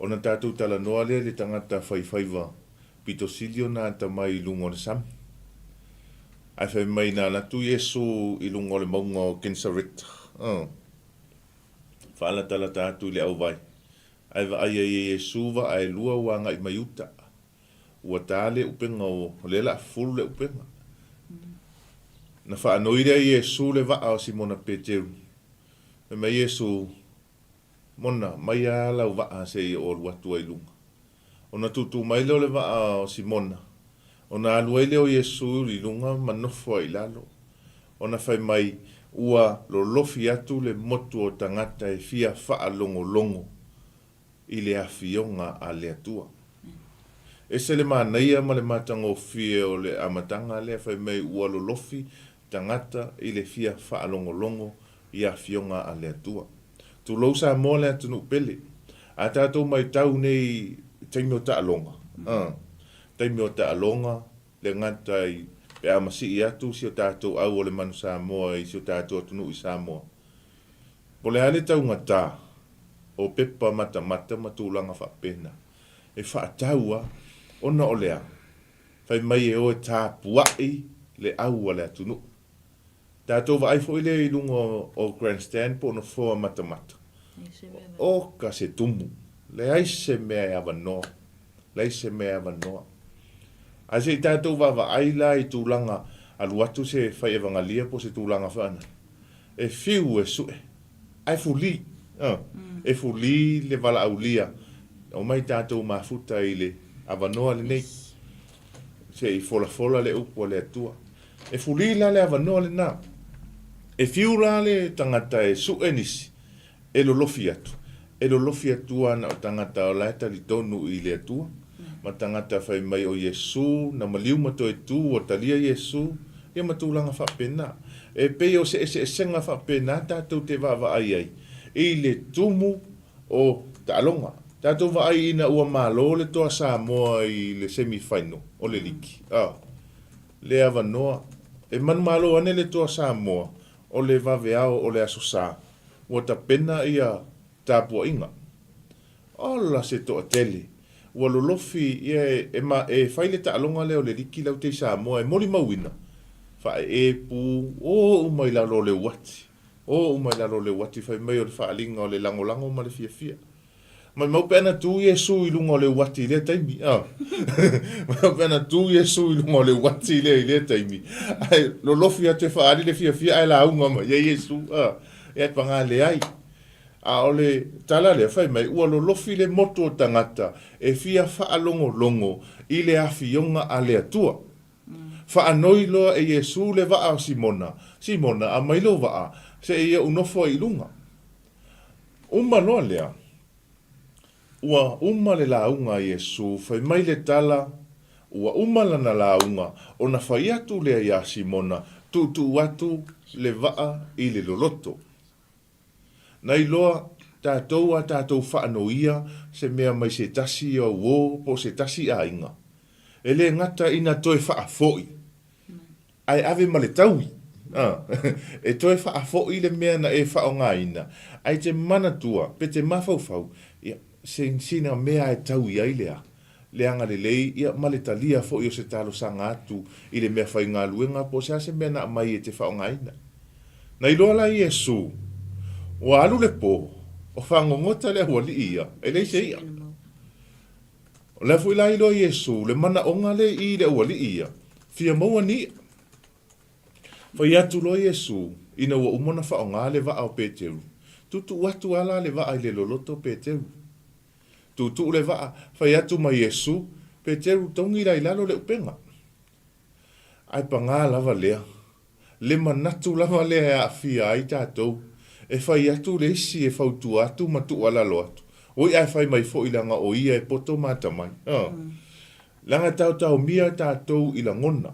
Ona tātou tala noa lea le tangata whaiwhaiwa. Pito silio na anta mai lungo le sam. Ai whai mai na latu Yesu i lungo le maunga o 𝚗𝚑𝚑𝚑𝚑. Whaala tala tātou le au vai. Ai wa aia i Yesu wa ai lua wanga i maiuta. Ua tāle upenga o le la fulu le upenga. Na whaanoire i Yesu le wa o Simona Peteru. Me mai Yesu mona mai ala wa se i o watu ai lunga. Ona tutu mai leo le wa o Simona. Ona aluai leo Yesu li lunga manofo ai lalo. Ona whai mai ua lo lofi atu le motu o tangata e fia wha longo longo i le awhionga a le atua. E se le mānaia ma le matanga o fia o le amatanga le whai mai ua lo lofi tangata i le fia wha longo longo i awhionga a le atua. Tu lau sa mo le atunu pele. A tātou mai tau nei taimi o ta alonga. Taimi o ta alonga le ngata i pe amasi i atu si o tātou au o le manu Samoa i si o tātou atunu i Samoa. Po le ale tau ngata o pepa mata matulanga whapena. E whaataua ona o lea. Whai mai e o e tāpuai le au o le atunu. Tātou wa aifo ile i lungo o grandstand po no foa mata. O ka se tumu. Le aise mea e awanoa. Le aise mea e awanoa. A se tātou wa aila i tūlanga aluatu se whai e wangalia po se tūlanga whana. E whiu e sue. Ai fuli. E fuli le wala aulia. O mai tātou mafuta i le awanoa le nei. Se i fola le upo le atua. E fuli la le awanoa le nā. E fiu la le tangata e sue nisi. E lo lofi atu. E lo lofi atua na o tangata o laeta li tonu i le atua. Ma tangata whai mai o Yesu, na maliu mato e tu o talia Yesu, ia matulanga whapena. E pei o se senga whapena, tātou te wawa ai ai. I le tumu o ta'alonga. Tātou wa ai ina ua malo le toa Samoa i le semi-final o le liki. Le awanoa. E manu malo ane le toa Samoa o le waweao o le asosa. Ua ta pena ia tāpua inga. Ola se toa tele. Ua lolofi ia e whaile ta'alonga leo le liki lau te Samoa e mori mauina. Wha e pu o umai lalo le wati. O umai lalo le wati whai mai o le whaalinga o le langolango ma le fia. Mai mau pena tu Yesu i lunga o le wati le taimi. Mau pena tu Yesu i lunga o le wati le taimi. Ai lolofi a te whaari le fia ai la unga ma ia Yesu. E panga le ai. A ole tala le whai mai ua lolofi le moto o tangata e fia whaalongo longo i le awhionga a le atua. Whaanoi loa e Yesu le waa o Simona. Simona a mailo waa se ia unofo i lunga. Uma loa lea. Ua uma le launga Yesu whai mai le tala. Ua uma lana launga o na whai atu lea ia Simona tu watu le waa i le loloto. Nai loa tātou a tātou whaanoia se mea mai se tasi o wō po se tasi a inga. E le ngata ina toi whaafoi. Ai ave ma le taui. E toi whaafoi le mea na e whaonga ina. Ai te mana tua, pe te mawhauwhau, se sina mea e taui ai lea. Leanga le lei, ia male talia fo i o se talo sanga atu i le mea whai ngā luenga po se ase mea na mai e te whaonga ina. Na iloa la Iesu, o alu le po, o whangongota le hua li ia, e le se ia. O le fu ila iloa Iesu, le mana onga le i le hua li ia, fia maua ni. Whai atu lo Iesu, ina ua umona whaonga le va au Peteru. Tutu watu ala le va ai le loloto Peteru. Tu le va fai atu mai Yesu Peteru tongi rai lalo le upenga ai panga lava lea le manatu lava lea a fia ai tātou e fai atu le isi e fautu atu matu ala lo atu oi ai fai mai fo ilanga o ia e poto mata mai langa tau mia tātou ila ngona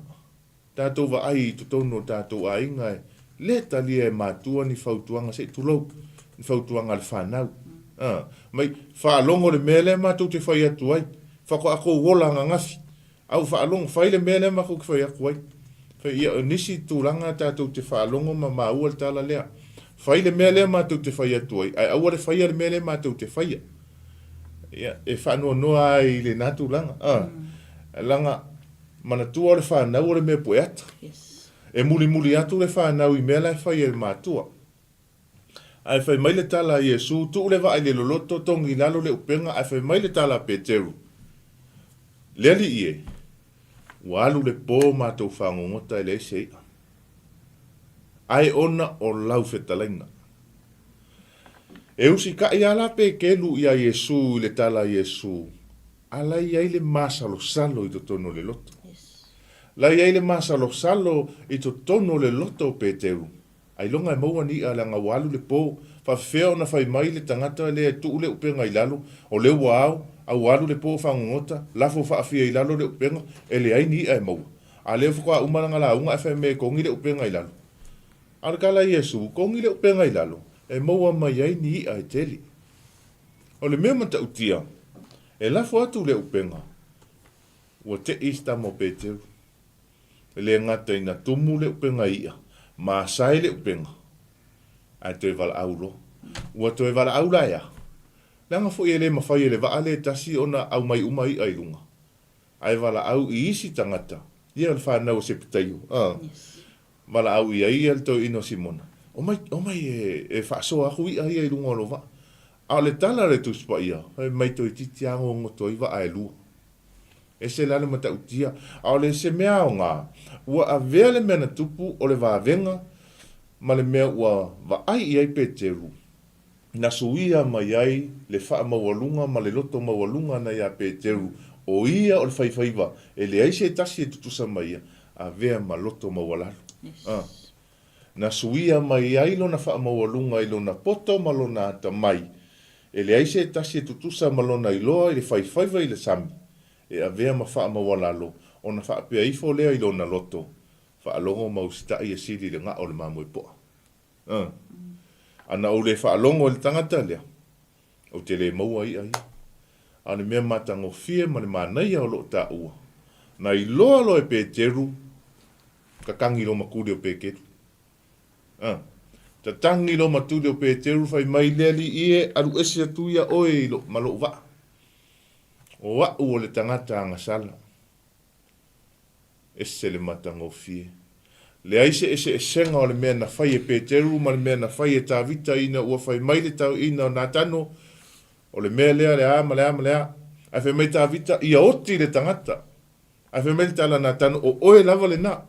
tātou va ai tutono tātou a inga le talia e matua ni fautuanga se tulou ni fautuanga le whanau mai whaalongo le mele mātou te whai atu ai. Whako ako wola nga ngafi. Au whaalongo, whai le mele mako ki whai aku ai. Whai ia nisi tūranga tātou te whaalongo ma maua le tala lea. Whai le mele mātou te whai atu ai. Ai aua le whai le mele mātou te whai. Ia, e whanua noa ai le nātu langa. Langa, mana tua le whanau o le mea poe ata. E muli atu le whanau i mele whai le mātua. Ai fai mai le tala Iesu, tu le va ai le loloto tongi lalo le upenga, ai fai mai le tala Peteru. Leli ie, walu le pō mātou whangongota e le seia. Ai ona o lau whetalainga. E usi ka i ala pe kelu ia Iesu le tala Iesu, ala i ai le masalo salo i to tono le loto. La i ai le masalo salo i to tono le loto Peteru. Ai longa e maua ni ala nga walu le po fa feo na fai mai le tangata le tu le upenga ilalo o le wao a walu le po fa ngota la fo fa fia ilalo le upenga e le ai ni e maua a le fo ka umana la unga fa me ko ngi le upenga ilalo ar kala Yesu ko ngi le upenga ilalo e maua mai ai ni ai teli o le mema ta utia e la fo atu le upenga o te ista mo Peteru le ngata ina tumu le upenga ia ma sai le upenga ai te vala aulo ua te vala aula ia langa fo ele ma fai ele va ale tasi ona au mai umai ai lunga ai vala au i isi tangata ia le fa na o se pitaio vala au ia ia to ino simona o mai e fa so a hui ai lunga lo va ale tala le tu spa ia mai to titi ango ngoto i va ai lu e se lale mata utia ale se mea nga ua avele mena tupu o le vavenga ma le mea ua va ai ai Peteru na suia mai ai le wha mawalunga ma le loto mawalunga na ia Peteru o ia o le whaifaiva e le aise e tasi e tutusa mai a vea ma loto mawalalu na suia mai ai lo na wha mawalunga i lo na poto ma lo na ata mai e le aise e tasi e tutusa ma lo na iloa i le whaifaiva i le sami e a vea ma wha mawalalo o na wha pia ifo lea i lo na loto wha alongo mausita i a siri le ngā o le mamui poa ana o le wha alongo le tangata lea o te le maua i ai ane mea matango fie ma le manai o lo ta ua na i loa lo e Peteru ka kangi lo makuri o Pekeru ta tangi lo maturi o Peteru fai mai leli ie aru esi atu ia oe lo malo wa o wa o le tangata anga sala ese le matango fie le aise ese esenga o le mea na fai e Peteru ma le mea na fai e tawita ina ua fai mai le tau ina o na tano o le mea lea le a ma le a a fai mai tawita ia oti le tangata a fai mai le tala na tano o oe lava le na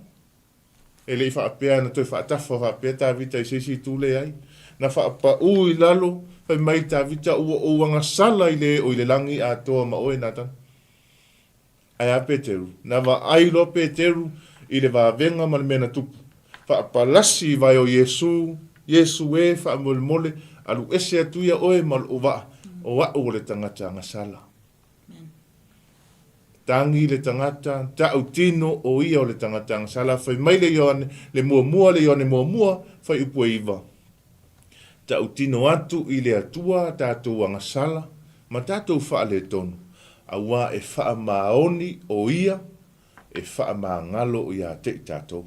e le i wha apea na toi wha atafa wha apea tawita i sesi tu le ai na wha apa ui lalo fai mai tawita ua o wanga sala i le o i le langi a toa ma oe na tano ai a Peteru na wa ai lo Peteru i le vavenga ma le mena tupu fa apalasi vai o Yesu e fa mole alu ese atu ia oe mal o wa o le tangata nga sala tangi le tangata ta utino o ia o le tangata nga sala fai mai le yone le mua le yone mua fai upu iva ta utino atu i le atua tātou angasala, ma tātou wha le tonu, a wā e wha maoni o ia, e wha ngalo i a te tātou.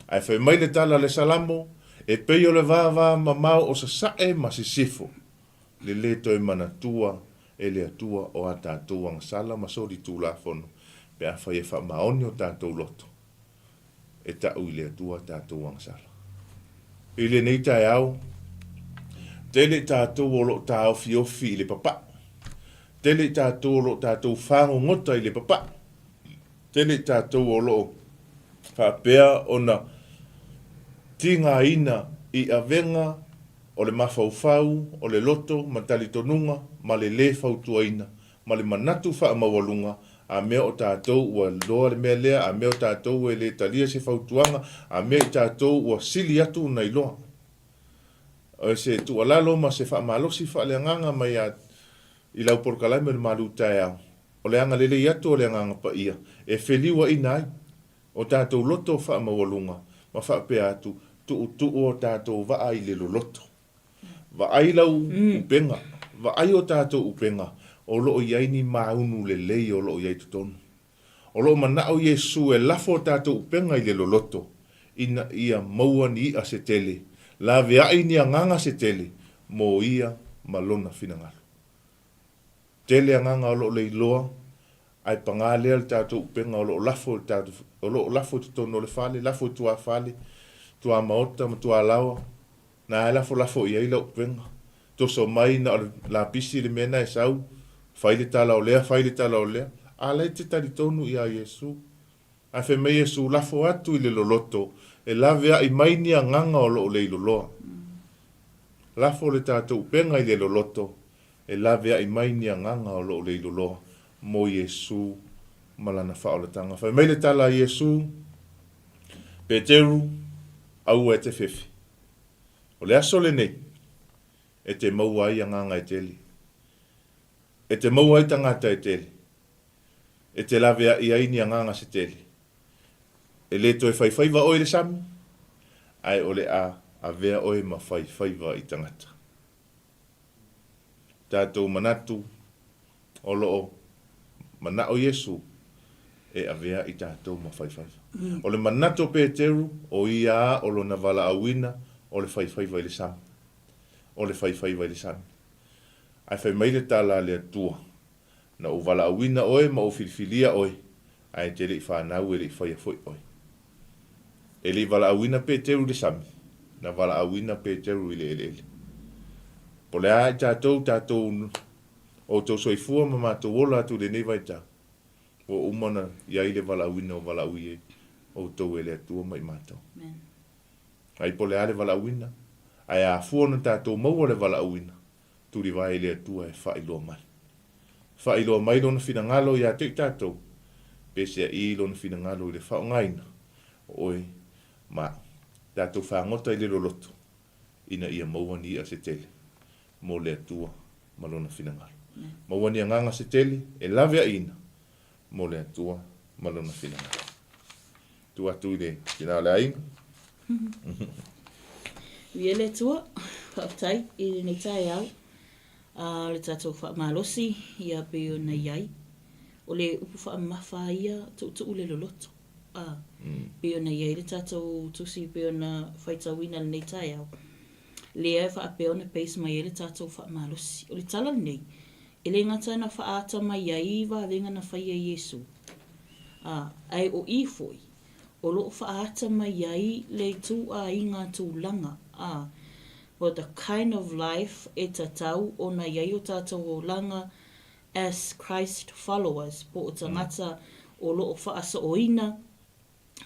Ai whai mai le tala le salamo, e pei o le vāvā ma mau o sa sae ma si sifo, le toi mana tua, e le atua o a tātou angasala, ma sori tū la fono, pe a whai e wha maoni o tātou loto, e tau i le atua tātou angasala. I le nei TAEAO, tele tātou o lo tāo fiofi i le papa. Tele tātou o lo tātou whango ngota i le papa. Tele tātou o lo whapea o na tinga ina i avenga o le mawhauwhau, o le loto, matali tonunga, ma le whautuaina, ma le manatu wha mawalunga, a mea o tātou ua loa le mea lea, a mea o tātou e le talia se whautuanga, a mea i tātou ua sili atu nei loa. O se tu alalo ma se wha malosi wha le nganga mai a i lau porkalai me le malu TAEAO. O le anga lele i atu o le nganga pa ia. E wheliwa i nai. O tātou loto wha mawalunga, ma wha pea atu, tu o tātou wa ai le loto. Wa ai lau upenga, wa ai o tātou upenga, o loo iaini maunu le lei o loo iai tutonu. O loo manao Yesu e lafo tātou upenga i le loloto, ina ia maua ni a se tele, la vea ni a nganga se tele, mo ia malona finangalo. Tele a nganga o loo le iloa, ai pangalea le tātou upenga o loo lafo tutonu o le fale, lafo tua fale, tua maota, ma tua lawa, na e lafo iai la upenga. Toso mai na la pisi le mena e sau, faile tala o lea, ala te tari tonu i a Yesu. A fe me Yesu lafo atu i le loloto, e lavea i maini a nganga o loo le iloloa. Lafo le tātou penga i le loloto, e lavea i maini a nganga o loo le iloloa, mo Yesu malana whaoletanga. Fe me le tala Yesu, Peteru, au e te fefi. O le aso le nei, e te maua ai a nganga e teli. E te maua i tangata e teli. E te lavea i aini a nganga se teli. E le toi whaiwhaiva oi le sami. Ai ole a vea oi ma whaiwhaiva i tangata. Tātou manatu o loo manao Yesu e a vea i tātou ma whaiwhaiva. O le manatu Peteru o ia o lo na vala awina o le whaiwhaiva i le sami. O le whaiwhaiva i le sami. Ai whai maile tala le atua. Na o wala awina oe, ma o filfilia oe. Ai te le i whanau e le i whaia foi oe. E le i wala awina Peteru le sami. Na wala awina Peteru i le ele. Po le ai tātou o tau soifua ma mātou ola atu le nei vai tā. O umana iai le wala awina o wala awie o tau e le atua mai mātou. Ai po le ai le wala awina. Ai a fuona tātou maua le wala awina. Turi vai le atua e whailoa mai. Whailoa mai lona finangalo i a te tātou. Pese a i lona finangalo i le whaongaina. Oi, ma tātou whangota i le loloto. Ina ia mauani a se tele. Mo le atua ma lona finangalo. Mauani a nganga se tele e lave a ina. Mo le atua ma lona finangalo. Tu atu i le tina le ainga. Viele tua, whaktai i nei TAEAO. Le tātou whaamalosi ia pe o na iai. O le upu whaamawha ia tu le loloto. Pe o na iai le tātou tusi pe o na whaitawina le nei TAEAO. Le ai whaape o na peis mai le tātou whaamalosi. O le tala nei. E le ngata na whaata mai iai wa venga na whaia Yesu. Ai o i foi. O lo whaata mai iai le tu a inga tu langa. But the kind of life e tatau o na iai o tātou o langa as Christ followers. Po o tangata o lo o whaasa o ina.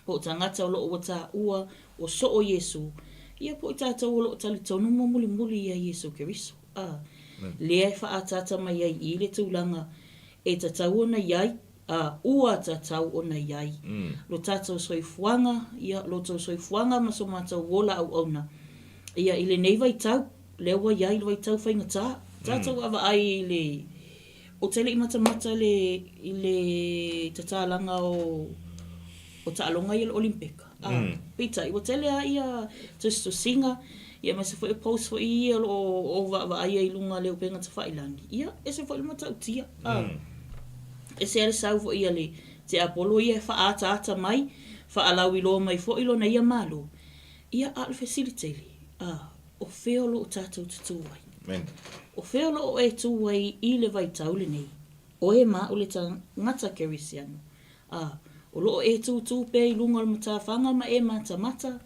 Po o tangata o lo o ta ua o so o Yesu. Ia po o tātou o lo o tali tonu mo muli muli ia Yesu Keriso. Lea whaatata mai iai i le tūlanga e tatau o na iai. Ua tatau o na iai. Lo tātou soifuanga. Ia lo tau soifuanga ma so mātou wola au auna. Ia i le nei vai tau, leo wa iai le vai tau whainga tā. Tātou awa ai i le, o tele i matamata i le tatalanga o taalonga i le Olimpika. Pita, i o tele a ia tusto singa, Ia me se foi post foi ia o va ia i lunga le penga te whailangi. Ia, e se foi le matau tia. E se ale sau foi ia le te apolo ia ata mai, whaalau i loa mai foi lo na ia malo. Ia al facilitele. O feolo o tātou tutuai. Men. O feolo o e tuai i le vai taule nei. O e ma o le ngata kerisiano. O lo e tu pe i lunga le matawhanga ma e mata.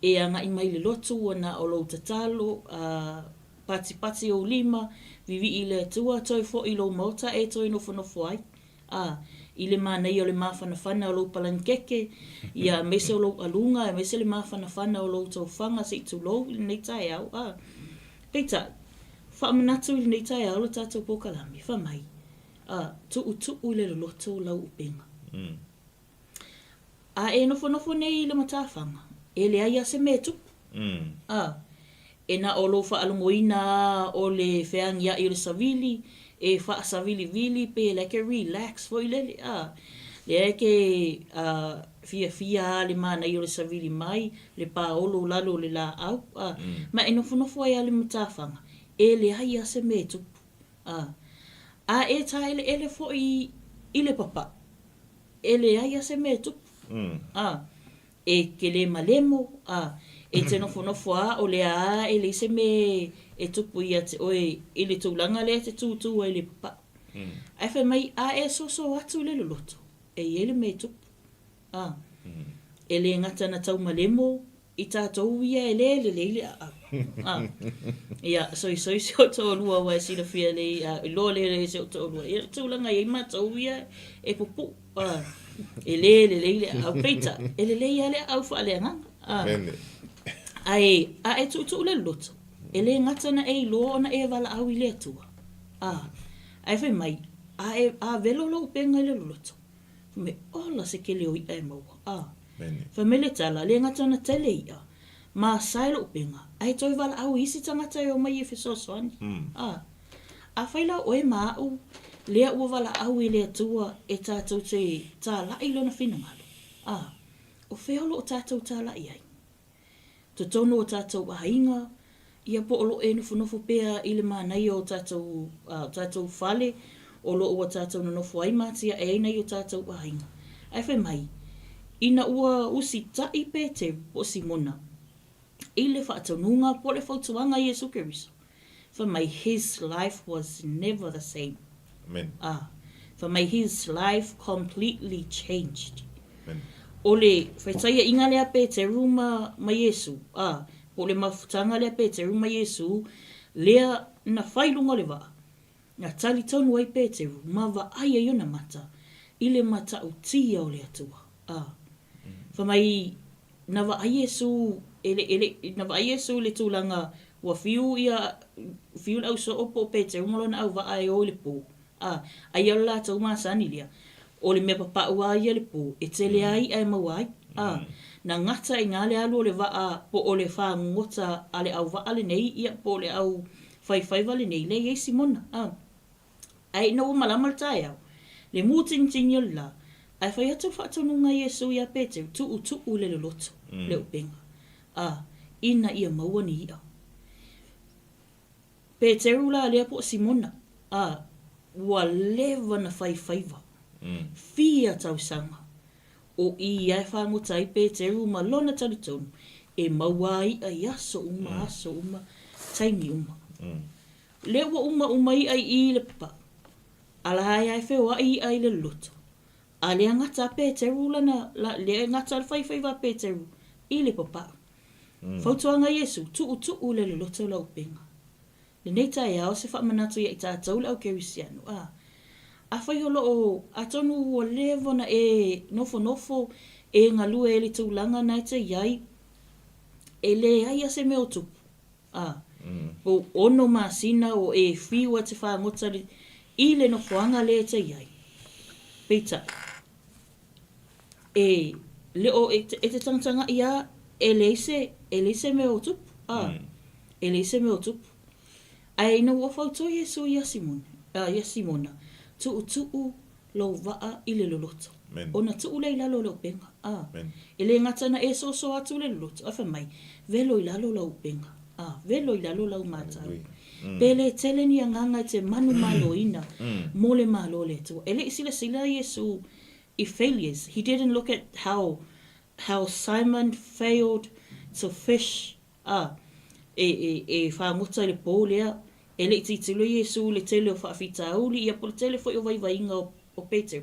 E anga i mai le lotu wana o lo tatalo, pati o lima, vivi i le tua toi fo i lo mauta e toi nofo ai. I le manei o le mawhanawhana o lo palankeke, ia mese o lo alunga, e mese le mawhanawhana o lo tau whanga se i tu lo i nei TAEAO. Peita, whaamanatu i nei TAEAO le tātou pokalami, whamai. Tu le loto lau upenga. E nofo nei le matawhanga. E le aia se metu. E na o lo whaalongoina o le wheangia i le savili, e wha savili pe le ke relax fo i lele. Le ke fia le mana i o le savili mai, le paolo lalo le la au. Ma e nofo ai le matawhanga. E le aia se metu. E ta ele fo i le papa. E le aia se metu. E ke le malemo, e te nofo o le e le se me e tupu ia te oe i le tūlanga le te tūtū e le papa. Ai whai mai e so atu le loto, e ele me tupu. E le ngata na tau malemo, i tātou ia e le Ia, soi se o tō lua wa e sila fia le, i lo le se o tō lua. Ia tūlanga i ma tau ia e pupu. E le au peita, e le ia le au whaaleanganga. E tu le loto. E le ngata na e lo na e wala au i le atua. Ai whai mai, velo lo penga i le loto. Me ola se ke leo i e maua. Whai me le tala, le ngata na tele ia. Ma sailo penga, ai toi wala au isi tangata e o mai e whesosoani. Whai la oe mau, lea ua wala au i le atua e tātou te tā lai lona whinangalo. O wheolo o tātou tā lai ai. To tono o tātou ahinga, ia po olo e nofo pea i le mānai o tātou whale, o lo ua tātou na nofo ai mātia e nei o tātou ahinga. Ai whai mai, ina ua usi tai pe te po Simona, i le whaatonunga po le whautuanga i Jesu Keriso. Whai mai, his life was never the same. Amen. For my his life completely changed. Amen. O le whaitaia inga lea pe te ruma ma Yesu. O le mafutanga lea pe te ruma Yesu, lea na whailunga le waa. Na tali tonu ai pe te ruma wa aia iona mata, i le mata o tia o le atua. For my na wa Yesu, na wa Yesu le tūlanga wa fiu au so opo pe te ruma lona au wa ai o le po. Ai ala tau masani lia. O le me papa ua ia le po. E te le ai ai mawai. Na ngata i ngā le alu o le waa po o le wha ngota ale au waa le nei ia po le au whai wale nei le ei Simona. Ai na o malama le TAEAO. Le mūting la. Ai whai atu whaatonunga Yesu ia pete tu le loto. Le upenga. Ina ia maua ni ia. Peteru la lea po Simona. Ua lewa na whaiwhaiwa. Fia tau sanga. O i ai whangota i Peteru ma lona taritonu. E maua i ai aso uma, taimi uma. Lewa uma i ai i le papa. Ala ai whewa i ai le loto. A lea ngata Peteru lana, lea ngata whaiwhaiwa Peteru i le papa. Whautuanga Yesu, tu le loto lau penga. Le nei TAEAO se whaamanatu ia i tātou lau kerisiano. A whai holo o atonu o levo na e nofo e ngalue e li tūlanga nai te iai. E le ai se meo tupu. O ono masina o e whiua te whaangota i le nofoanga le te iai. Peita. E leo e te tangtanga ia e leise meo tupu. E leise meo tupu. Ai na ua whautua Yesu ia Simona. Tu'u lo waa i le loloto. Ona tu'u le ilalo lo penga. E le ngata na e so atu le loloto. Awha mai, velo ilalo lo penga. Velo I lalo lau mātau. Pele tele ni anganga te manu malo ina. Mole malo le tua. Ele isila sila Yesu I failures. He didn't look at how Simon failed to fish. Whaamota le pō lea. Ele I titilo Yesu le tele o whaafitauli. Ia po le tele fo I waiwainga o Peter.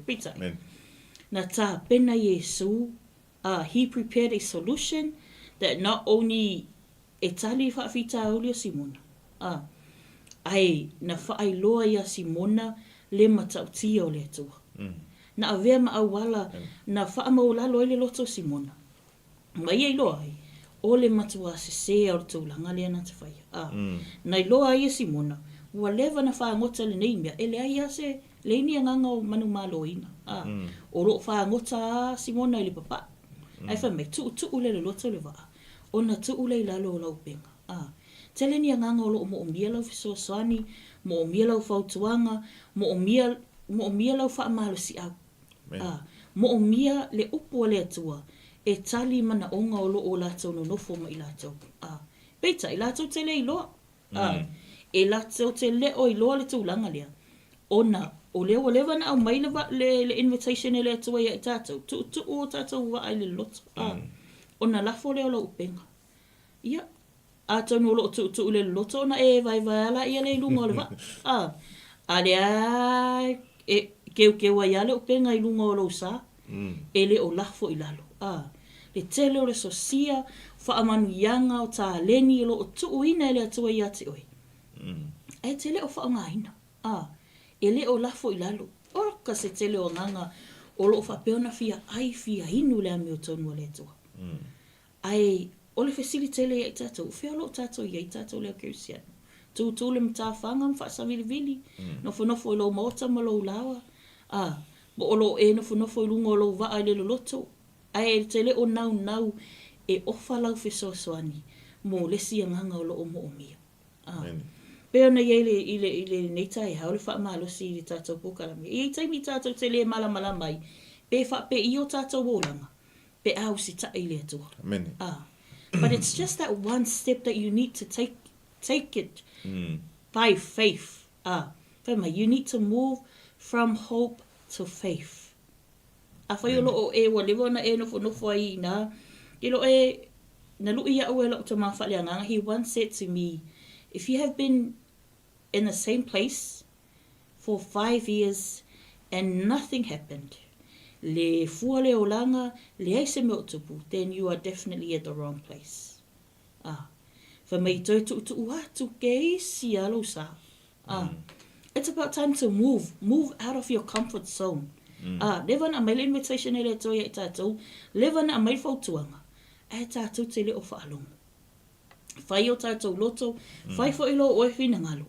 Na tā pena Yesu. He prepared a solution that not only e tali whaafitauli o Simona. Ai na whaailoa ia Simona le matautia o le atua. Na avea maawala na whaamaulalo ele loto Simona. Mai ei loa ai. O le matua se o tūlanga lea na te whaia. Na iloa ia Simona. Ua lewa na whaangota le neimia. Ele ai ase le ni anganga o manu malo ina. O lo whaangota Simona ili papa. Ai whamei tu le loto le waa. O na tu le lalo o lau penga. Tele ni anganga o lo mo omia lau fisoaswani, mo omia lau fautuanga, mo omia lau whaamalo si au. Mo omia le upo le atua, e tali mana onga o lo o lātou no nofo ma I lātou. Peita, I lātou te le I loa. E lātou te le o I loa le tūlanga lea. Ona, o lewa na au mai le invitation e le atua ia I tātou. Tu o tātou wa ai le loto. Ona lafo leo lau upenga. Ia. Ato no lo tu le loto na e vai ala ia le lunga o le va. Ale keu ai ale o penga I lunga o lo sa. Ele o lafo I lalo. Le tele o le sosia whaamanu ianga o tā leni lo o tu ina ele atua ia te oi. E tele o whaongaina. Ele o lafo I lalo. Oraka se tele o nganga o lo whapeona fia hinu le ame o tonu o le atua. Ai o le facility le I tātou, whea lo tātou I tātou leo Christian. Tu le mta whanga mwha vili. Nofo I lo maota ma lo lawa. Mo o lo nofo I lunga o lo waa I le loto. Ai te le o nau e ofa lau fisoaswani. Mo lesi anganga o lo o mo o mia. Pea na I le nei TAEAO le wha malosi I le tātou pokarami. I taimi tātou te le mala mai. Pe wha pe I o tātou wolanga. Pe au si ta I le atua. But it's just that one step that you need to take it by faith. You need to move from hope to faith. Awhai o loo e wa lewa na e nofo ai na. I lo e na lui ia o e lo to mawhaleanga. He once said to me, if you have been in the same place for 5 years and nothing happened, le fua le olanga, le aise me o tupu, then you are definitely at the wrong place. Fa mei toi tu atu ke isi alo sa. It's about time to move out of your comfort zone. Lewa na mai le invitation e le toi e tātou, lewa na mai fautuanga, e tātou te le o whaalongo. Whai o tātou loto, whai fo ilo o e whina ngalo.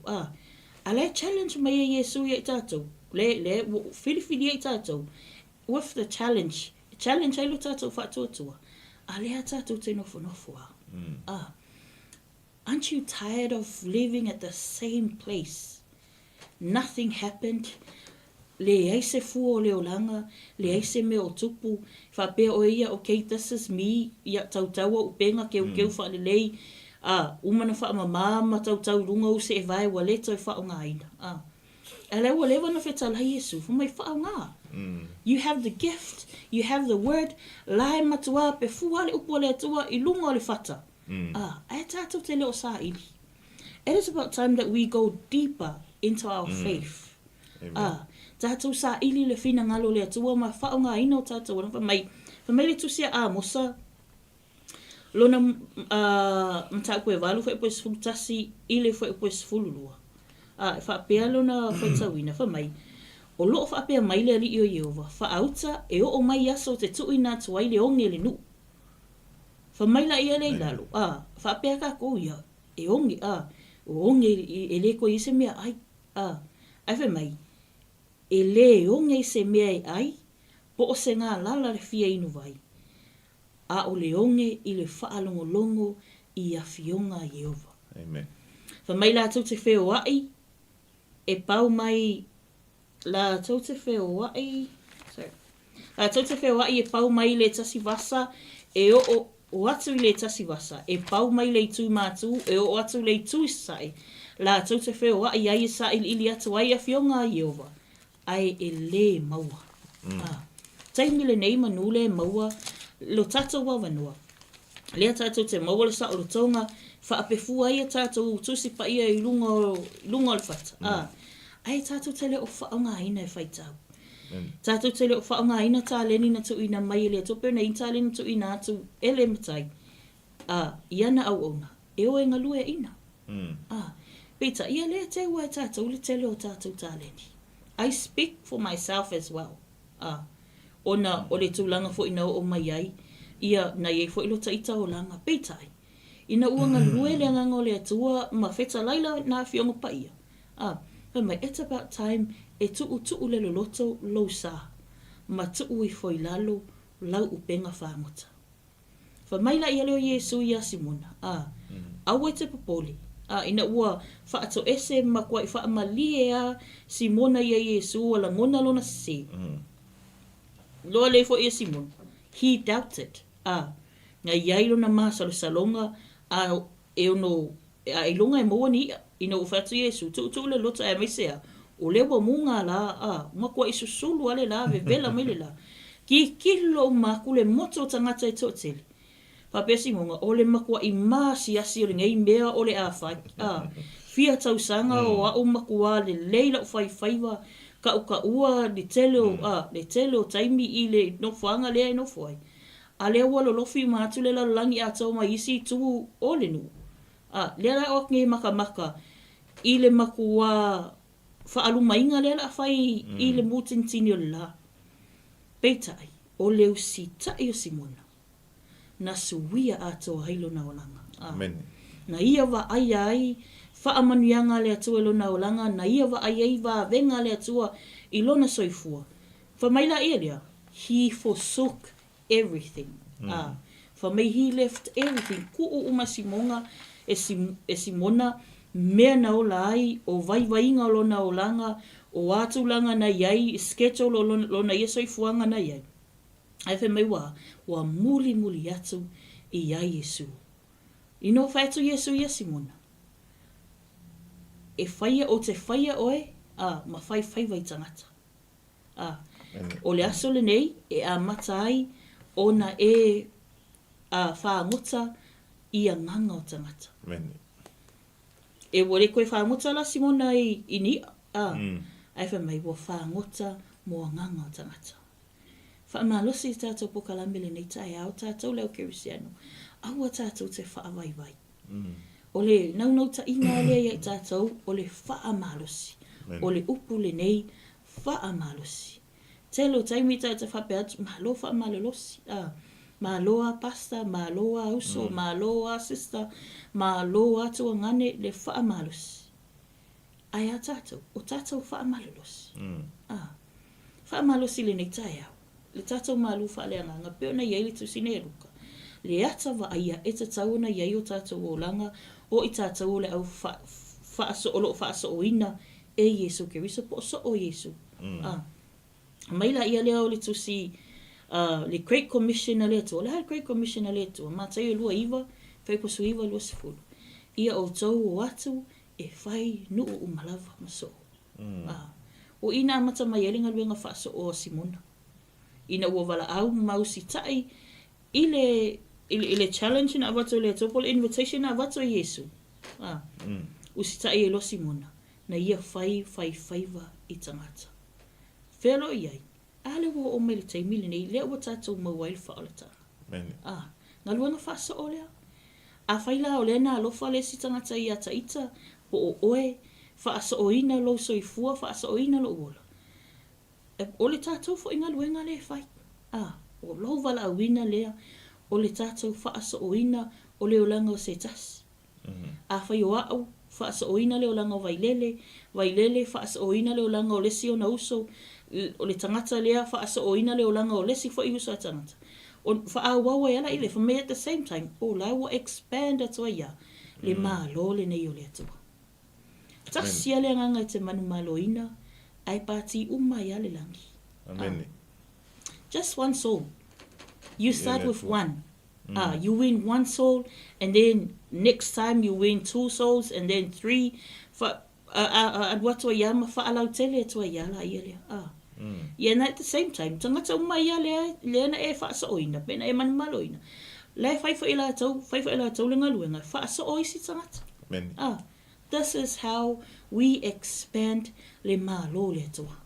Ale challenge mai e Yesu e tātou, le whiriwhiri e tātou, with the challenge ai lo tātou whatuatua. Alea tātou te nofo. Aren't you tired of living at the same place? Nothing happened. Le aise fua o le olanga, le aise me o tupu, whapea o ia, okay, this is me, ia tautaua upenga keu whaalelei, umana whaamamama tautau runga u se e vai wa leto e whaongaina. Ele ua lewa na whetala Yesu, fu mai whaonga. You have the gift, you have the word, lai matua pe fuale upo le atua I lunga o le whata. Ai tātou te leo sa ili. It is about time that we go deeper into our faith. Tātou sa ili le whina ngalo le atua, ma whaonga ina o tātou, fa mai le tusia mosa, lona mta koe walu fa pois fultasi ile fa pois fululua. Fa pea lona fa tawina fa mai. O lo fa pea mai le ali o Yehova, fa auta e o mai aso te tuina tuai le onge le nu. Fa mai la ia le lalo. Fa pea ka ko ia e onge o onge e le ko ise mea ai. Ai fa mai. E le onge se mea ai, po o se ngā lala le fia inu vai. O le onge I le whaalongolongo I a fionga Yehova. Amen. Fa mai la tau te wheo ai, e pau mai la tau te wheo ai, e pau mai le tasi vasa, e o atu I le tasi wasa, e pau mai le tū mātū, e o atu le tū sai, la tau te wheo wa I ai sa ili atu ai a whionga I ova, ai e le maua. Taimi le nei manu le maua, lo tatou wa vanua. Lea tatou te maua le sa o lo tonga, whaapefu ai a tatou tusi pa ia I lunga o le fata. Ai tatou te le o whaonga ina e whaitau. Tatou te le o whaonga ina tā leni na tu ina mai le tope na ina tā leni tu ina atu ele matai. Iana au ona. E o e ngalue ina. Pita, ia lea te ua e tatou le te le o tatou tā leni. I speak for myself as well. Ona o le tūlanga fo ina o mai ai. Ia na ye fo ilo taita o langa. Pita, ina ua ngalue le nganga o le atua ma feta laila na fionga pa ia. Mai, it's about time e tuu le loloto lo sa. Ma tuu I foi lalo lau upenga whaamota. Whamaila ia leo Yesu ia Simona. Awe te papoli. Ina ua whaato ese makua I whaamalie a Simona ia Yesu ala ngona lona se. Loa le fo ia Simona. He doubted. Nga iai lona maa salonga e ono a ilonga e moa ni ia. Ina ufatu Yesu, tu le lota e mesea, o lewa munga la, makua I susulu ale la, vela mele la. Ki kilo maku le moto tangata e totele. Papesi monga, o le makua I maasi asi o le ngei mea o le awhai. Fia tausanga o au makua le leila o whaiwhaiwa, ka uka ua le tele o taimi I le nofuanga lea I nofuai. A lea walo lofi maatu le lalangi a tau ma isi tu o le nu. Lea la o nge maka I le makua whaalu mainga lea la whai I le mūtintini o la. Peitai, o leo si tai o Simona. Na suwia ato hailo na olanga. Na ia wa ai, whaamanuianga le atua lona olanga, na ia wa ai wa venga le atua I lona soifua. Whamaila ia lea, he forsook everything. Whamai he left everything. Ku'u uma Simonga e Simona, mea na ola ai, o vaivainga o lona olanga, o atulanga na iai, schedule o lona ia soifuanga na iai. Ai whamai wa muli atu I iai Yesu. Ino whaetu Yesu ia Simona. E whaia o te whaia oe, ma whai vai tangata. O le aso le nei, e a mata ai, ona e whaangota I a nganga o tangata. E wale koe whaangota la Simona I ni, ai whamai wa whaangota mo a nganga o tangata. Whaamalosi tātou pokalamele nei TAEAO, tātou leo kerisiano, aua tātou te whaawaiwai. O le naunau ta inga lea ia tātou, o le whaamalosi. O le upu le nei whaamalosi. Telo taimi tātou whapeatu, malo whaamalolosi. Malo a pasta, malo a uso, malo a sister, malo a tua ngane le whaamalosi. Ai a tātou, o tātou whaamalolosi. Whaamalosi le nei TAEAO. Le tātou malu whaaleanga, peo na iei le tusine e Luka. Le ata wa aia e tatauna iei o tātou o langa, o I tātou le au whaaso o ina e Yesu Keriso po so o Yesu. Maila ia lea o le tusi le Great Commission le atua. Le hai Great Commission le atua. Mātai o lua iwa, whaiposu iwa lua sifuru. Ia o tau o atu e whai nuu umalava maso. O ina amata mai elinga luenga whaaso o Simona. Ina ua wala au mausi tai ile challenge na avato le topo le invitation na avato Yesu. Usi tai e lo Simona. Na ia whaiva I tangata. Whelo iai. Ale ua o mele tai mili nei lea ua tātou mauai le whaolata. Ngā luanga whaasa o lea. A whaila o lea na alofa le si tangata I ata ita po o oe whaasa o ina lo soifua whaasa o ina lo uola. O le tātou fo inga luenga le whai. O lo wala awina lea, o le tātou whaasa o ina o le olanga o se tasi. A whai o au, whaasa o ina le olanga o wailele whaasa o ina le olanga o lesi o na uso, o le tangata lea whaasa o ina le olanga o lesi fo I uso a tangata. O whaawawa yala ile, for me at the same time, o la wa expand atua ia, le malo le nei o le atua. Tasi ale nganga te manu malo ina, ai pati umai ale langi. Amen. Just one soul. You start with one. You win 1 soul, and then next time you win 2 souls, and then 3. What to yama fa'alau tele to yala ia. Yeah, at the same time, tangata umaya le na e fa'asoina, pena e manmaloina. Le fai ila tau lenga luenga, fa'asoi si tangata. This is how we expand le malo le toa.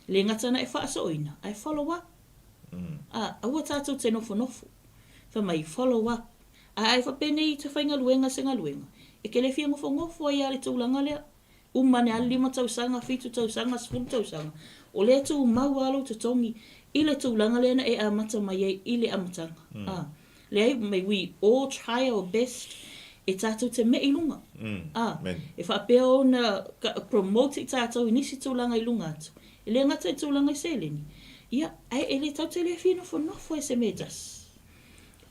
Le ngata na e fa'asoina, I follow up. Awa tātou te nofo. For my follow up. Ai fa pene te whainga luenga senga luenga. E ke le fia ngofo ia le tūlanga lea. Umane a 5 tausanga, 7 tausanga, 10 tausanga. O le tu mau alo te tongi. I le tūlanga lea na e amata mai i le amatanga. Le ai, may we all try our best. E tātou te me i lunga. E wha pēo na promote i tātou inisi tūlanga i lunga atu. E le ngata i tūlanga i seleni. Ia, ai e le tau te le fia nofo e se metas.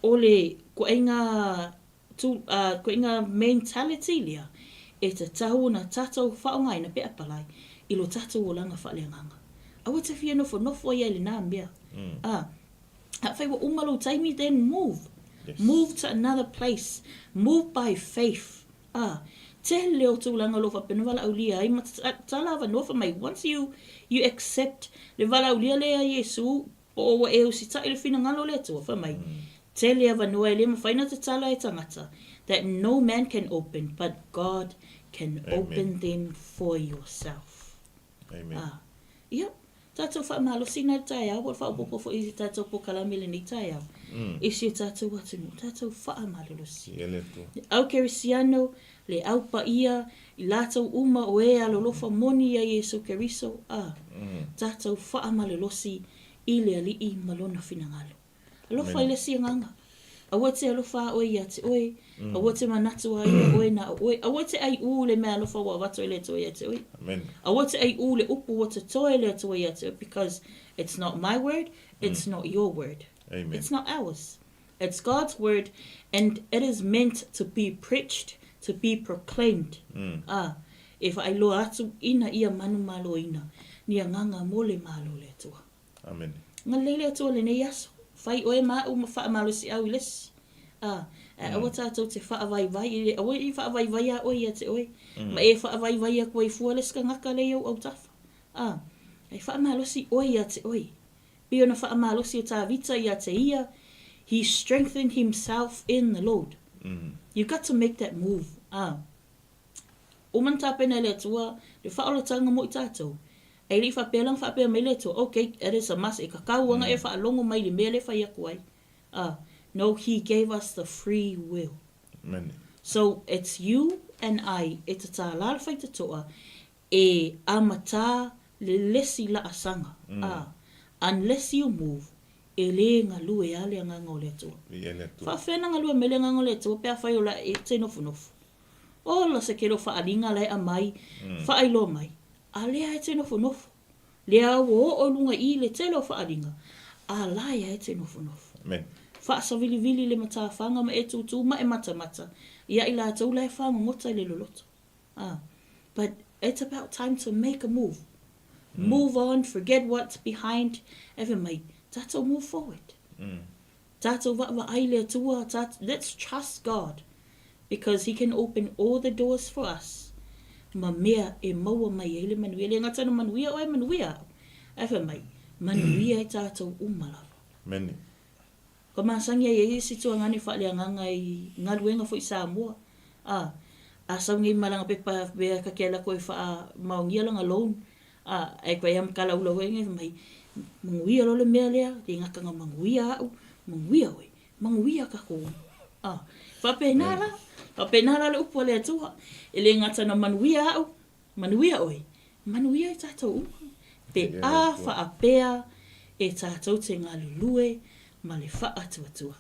O le koenga mentality lea, e te tahu na tātou whaongai na pe apalai, i lo tātou o langa whaaleanganga. Awa te fia nofo ia le nā mbea. Hawhai wa umalo taimi, then move. Yes. Move to another place. Move by faith. Te leo tūlanga lo whapena wala aulia, ai matala wa nofa mai. Once you accept le wala aulia lea Yesu, o wa e usi ta ile fina ngalo lea tua whamai. Te lea wanoa e lea mawhaina te tala e tangata, that no man can open, but God can open them for yourself. Amen. Yep. Tātou whaamalo sina TAEAO, wa whaopopo fo isi tātou po kalamile ni TAEAO. Isi tātou watunu, tātou whaamalo si. Au kerisiano, le au pa ia, i lātou uma o e alolofa moni a Yesu Keriso, tātou whaamalo si, i le alii malona finangalo. Alofa i le sianganga. Awa te alofa oe ia te oe, awa te manatu a ia oe na oe, awa te ai u le mea alofa wa wato le toe ia te oe. Awa te ai u le upu wa te toe le toe ia te oe, because it's not my word, it's not your word. Amen. It's not ours. It's God's word, and it is meant to be preached, to be proclaimed. If I lo atu ina ia manu malo ina, ni nganga mole malo le toa. Amen. Ngalele toa le ne yaso. Fai oe ma o mawha malo si au iles. Awa tātou te wha vai, awa I wha vai a oe ia te oe. Ma e wha vai a koe fuales ka ngaka leo au tafa. E wha malo si oe ia te oe. Pio na wha malo si o tā vita ia te ia. He strengthened himself in the Lord. You got to make that move. O man tāpena le tua, le whaolotanga mo I tātou. E li whapelang whapea mai le tua. Okay, it is a must. E kakauanga e whaalongo mai le mea le whai akuai. No, he gave us the free will. Amen. So it's you and I. E te tā lala whai te toa. E amata le lesi la asanga. Unless you move, e le ngalu e ale nganga o le toa. Whawhena ngalu e mele nganga o le toa. Pea whai o la e te nofu. O la se kero whaalinga lai a mai. Whailo mai. A lea e te nofu. Lea o lunga I le te lo whaalinga. A laia e te nofu. Amen. Whaasa vili le mata whanga ma e tūtū ma e mata. Ia I la tau lai whanga ngota I le loloto. But it's about time to make a move. Move on, forget what's behind. Ever mai, tātou move forward. Tātou wa ai lea tua. Let's trust God. Because He can open all the doors for us. Ma mea e maua mai e le manuia. Le ngatana manuia o e manuia. Ewa mai, manuia e tātou umalawa. Mene. Ko masangia e isi tua ngani whaaleanganga I ngaluenga fo I Samoa. A saungi malanga pepa bea kakiala koe wha maungia langa loan. E koe am kala ula wenga mai. Manguia lo le mea lea. Le ngakanga manguia au. Manguia oe. Manguia kako. Whapenara le upo le atua. E le ngatana manuia au. Manuia oe. Manuia I tātou uma. Pe a whaapea e tātou te ngā lulue ma le wha atuatua.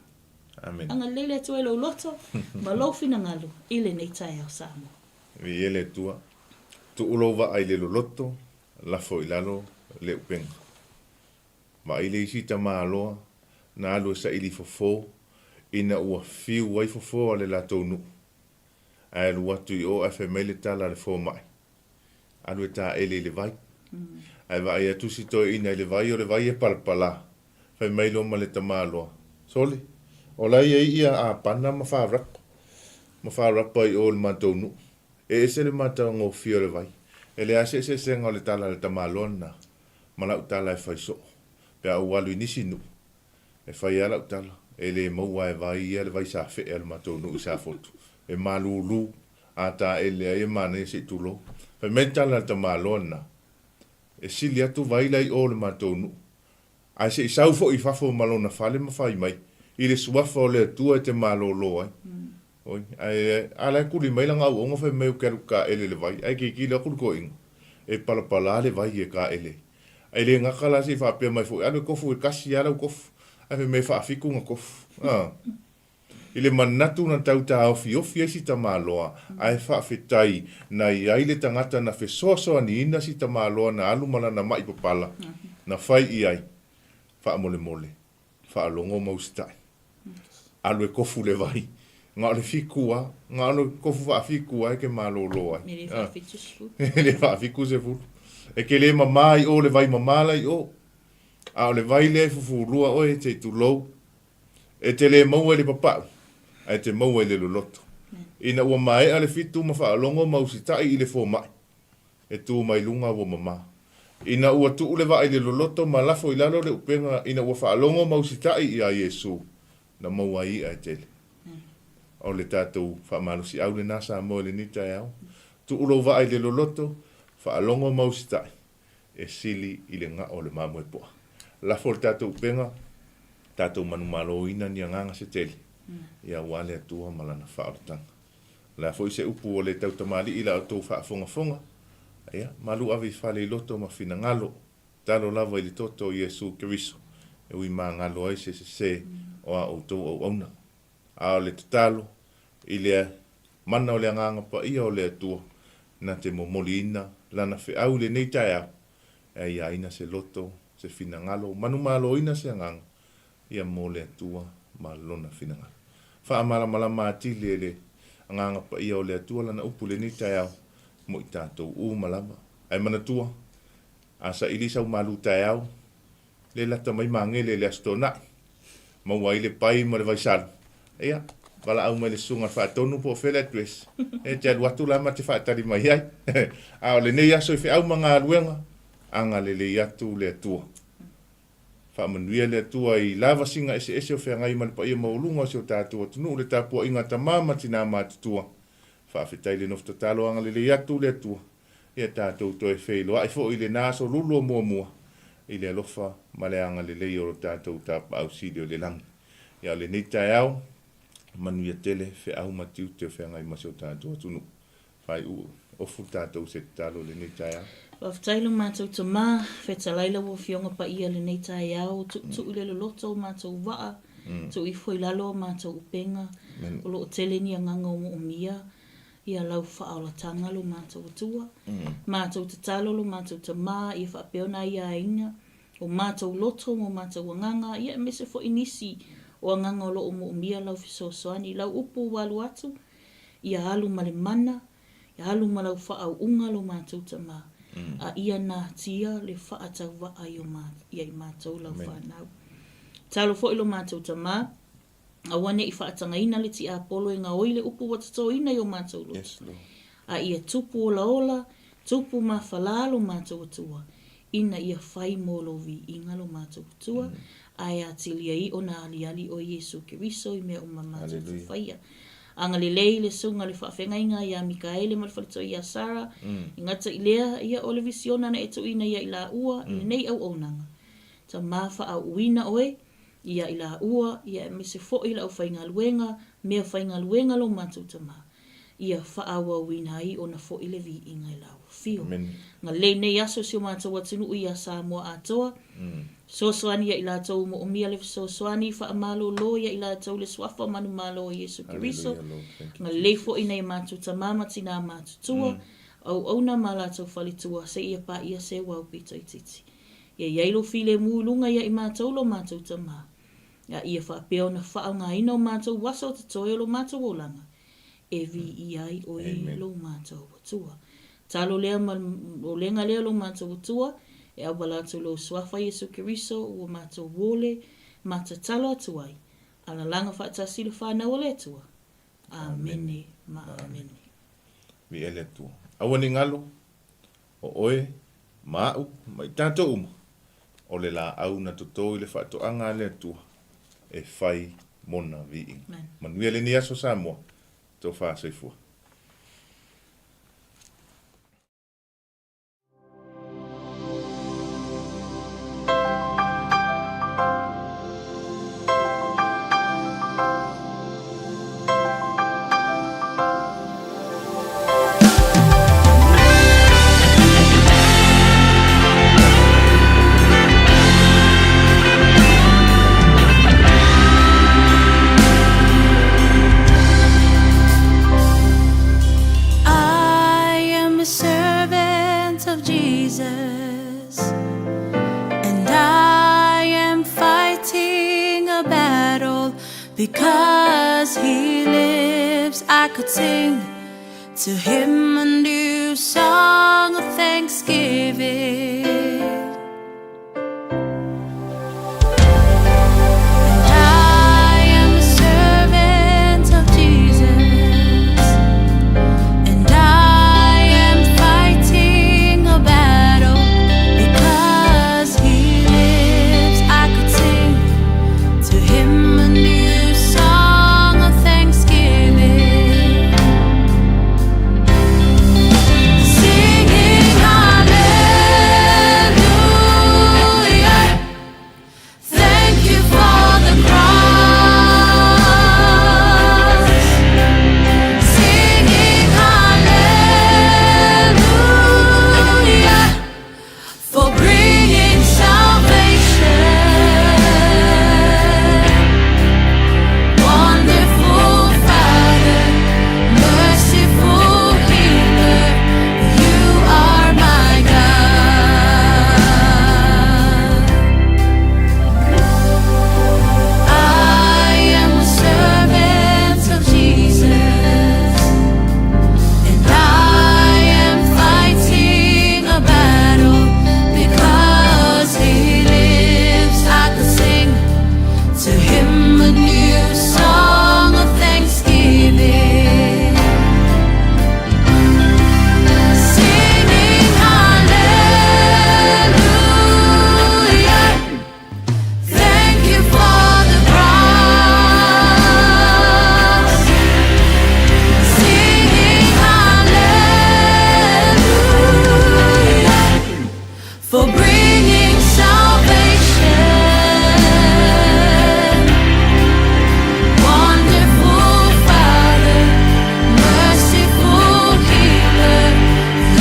Amen. Anga lele atua e lau loto, ma lofina ngalo I le nei TAEAO Samoa. Vi ele tua. Tu ulo wa ai le loto, lafo I lalo le upenga. Ma I le isi ta maaloa, na alu sa ili fofo, ina ua fiu wai fofo ale la tonu. Ai lu watu I o afe mele tala le fo mai. Alu e ta ele le vai. Ai vai atu si toi ina le vai o le vai e palpala. Fai mailo ma le tamaloa. Sole, O lai e ia a pana ma whaarapa. Ma whaarapa I o le mātou nu. E se le mātou ngō fio le vai. E le ase se senga o le tala le tamalona. Ma lau tala e whaiso. Pea o walu inisi nu. E whai ala utala. E le maua e vai ia le vai sa fe e le mātou nu sa fotu. E malulu. A ta e le e mane se tulo. Pe me tala le tamalona. E sili atu vai lai o le mātou nu. Ai se isau fo I fafo malona fale ma whai mai. I le suafa o le tua e te malolo ai. Oi, ai ala kuli mai langa o ngo fe meu keru ka ele le vai. Ai ki la kul ko ing. E pala le vai e ka ele. Ai le ngakala si fa pe mai fo. Ai kofu e kasi ala kofu. Ai me fa fiku nga kofu. Ah. Ile manatu na tau ta ofi si ta maloa. Ai fa fitai na ai le tangata na fe soso ani ina si ta maloa na alu mala na mai papala. Na fai I ai. Fa mole. Fa longo mo stai. Alu e kofu le vai. Ngā le fikua, ngā le kofu wha fikua e ke malolo ai. Nere wha fitu se fulu. Le wha fiku se fulu. E ke le mamai o le vai mamala I o. A o le vai le fufurua o e te tulou. E te le maua le papau. E te maua le loloto. Ina ua mai a le fitu ma wha alongo mausitai I le fo mai. E tu mai lunga ua mama. Ina ua tu le vai le loloto ma lafo I lalo le upenga. Ina ua wha alongo mausitai I a Yesu. Na maua I a tele. O le tātou whaamalusi au le nasa mo le ni TAEAO. Tu ulo vai le loloto, whaalongo mausitai. E sili I le ngā o le mamue poa. Lafo le tātou penga, tātou manu malo ina ni anganga se tele. Ia wale atua malana whaaratanga. Lafo I se upu o le tau tamali ila o tau whaafonga. Ia, malu avi whale loto ma fina ngalo. Talo lava I le toto Yesu Keriso. E ui maa ngalo ai se o a o tau au auna. A le tatalo, I le mana o le anganga pa ia o le atua, na te momolina, lana fe au le nei TAEAO, e ia ina se loto, se finangalo, manu malo ina se anganga, ia mo le atua, ma lona finangalo. Wha amala maati le anganga pa ia o le atua, lana upu le nei TAEAO, mo I tātou u malama. Ai mana tua, asa ilisa u malu TAEAO, le lata mai mangele le astona, maua I le pai ma le vaisalu. Ia, wala au mai le sunga whaatonu po whele tues. E te alu atu lama te whaatari mai ai. A o le nei aso I whi au mga aluenga. Anga le atu le atua. Whaamanuia le atua I lava singa ese o whea ngai mali pa ia maulunga se o tātua tunu. Le tāpua inga ta mama tina mātutua. Whaafetai le nofta talo anga le atu le atua. Ia tātou toi wheilo. Ai fo I le naso lulu o mua. I le alofa male anga le lei o tātou tāpa au sidi o le langi. Ia le nei TAEAO. Manu ia tele fe au matiu te fe ngai masio tātou tunu. Whai u ofu tātou se talo le nei TAEAO. Whaftailo mātou ta mā, whetalaila wo fionga pa ia le nei TAEAO, tu le loto mātou waa, tu I foi lalo mātou upenga, o lo tele ni anganga o mia, ia lau whaaolatanga lo mātou atua, mātou ta talo lo mātou ta mā, ia whapeona ia inga, o mātou loto mo mātou anganga, ia mese fo inisi, o anganga o lo o mia lau fisosoani, lau upu walu atu, ia alu male mana, ia alu malau whaau unga lo mātou ta mā. A ia nā tia le whaatau waa I I mātou lau whanau. Talo fo ilo mātou ta mā, a wane I whaatanga ina le ti apolo I ngā oile upu watato ina I o mātou lot. Yes, Lord. A ia tupu ola, tupu ma whalalo mātou atua, ina ia whai molo vi ingalo mātou atua, ai atilia I o nā aliali o Yesu Keriso I mea o mamātou whaia. Anga le lei le sunga le whaafengainga ia Mikaele ma le whalito ia Sara, ingata I lea ia o le visiona na eto ina ia I la ua, I nei au onanga. Ta mawha au uina oe, ia I la ua, ia me se fo I la au whainga luenga, mea whainga luenga lo mātou ta mā. Ia whaawa uina I o na fo I le vi inga I la fio. Nga lei nei aso si o mātou atunu ia Samoa atoa, sosoani ia I la tau mo omia le sosoani whaamalo lo ia I la tau le swafa manu malo o Yesu Keriso. Nga leifo I nei mātou ta mama tina mātou tua, au na mala tau whalitua se ia pa ia se wau pito I titi. Ia iailo file muulunga ia I mātou lo mātou ta mā. Ia ia whaapeo na whaanga ina o mātou waso te toe lo mātou o langa. E vi iai o e lo mātou tua. Talo lea o lenga lea lo mātou tua, e au balatu lo swafa Yesu Keriso o mātou wole, mātou talo atuai, Ala langa 𝚜𝚑𝚙𝚢𝚛𝚒𝚑𝚝 o le tua. Amene, ma amene. Vi ele tua. Awani ngalo, o oe, mau, mai tātou uma. O le la au na toto i le whaatoanga le tua. E whai mona vi inga. Manuia le ni aso Samoa. Tō whāsoifua. Because he lives, I could sing to him a new song of thanksgiving. And I am a servant of Jesus, and I am fighting a battle. Because he lives, I could sing to him a new song of thanksgiving, singing hallelujah. Thank you for the cross, singing hallelujah for bringing salvation. Wonderful Father, merciful healer, you are my God. I am a servant of Jesus, and I am fighting a battle. Because he lives, I could sing to him a new song of thanksgiving, singing hallelujah. Thank you for the cross, singing hallelujah for bringing salvation. Wonderful Father, merciful healer,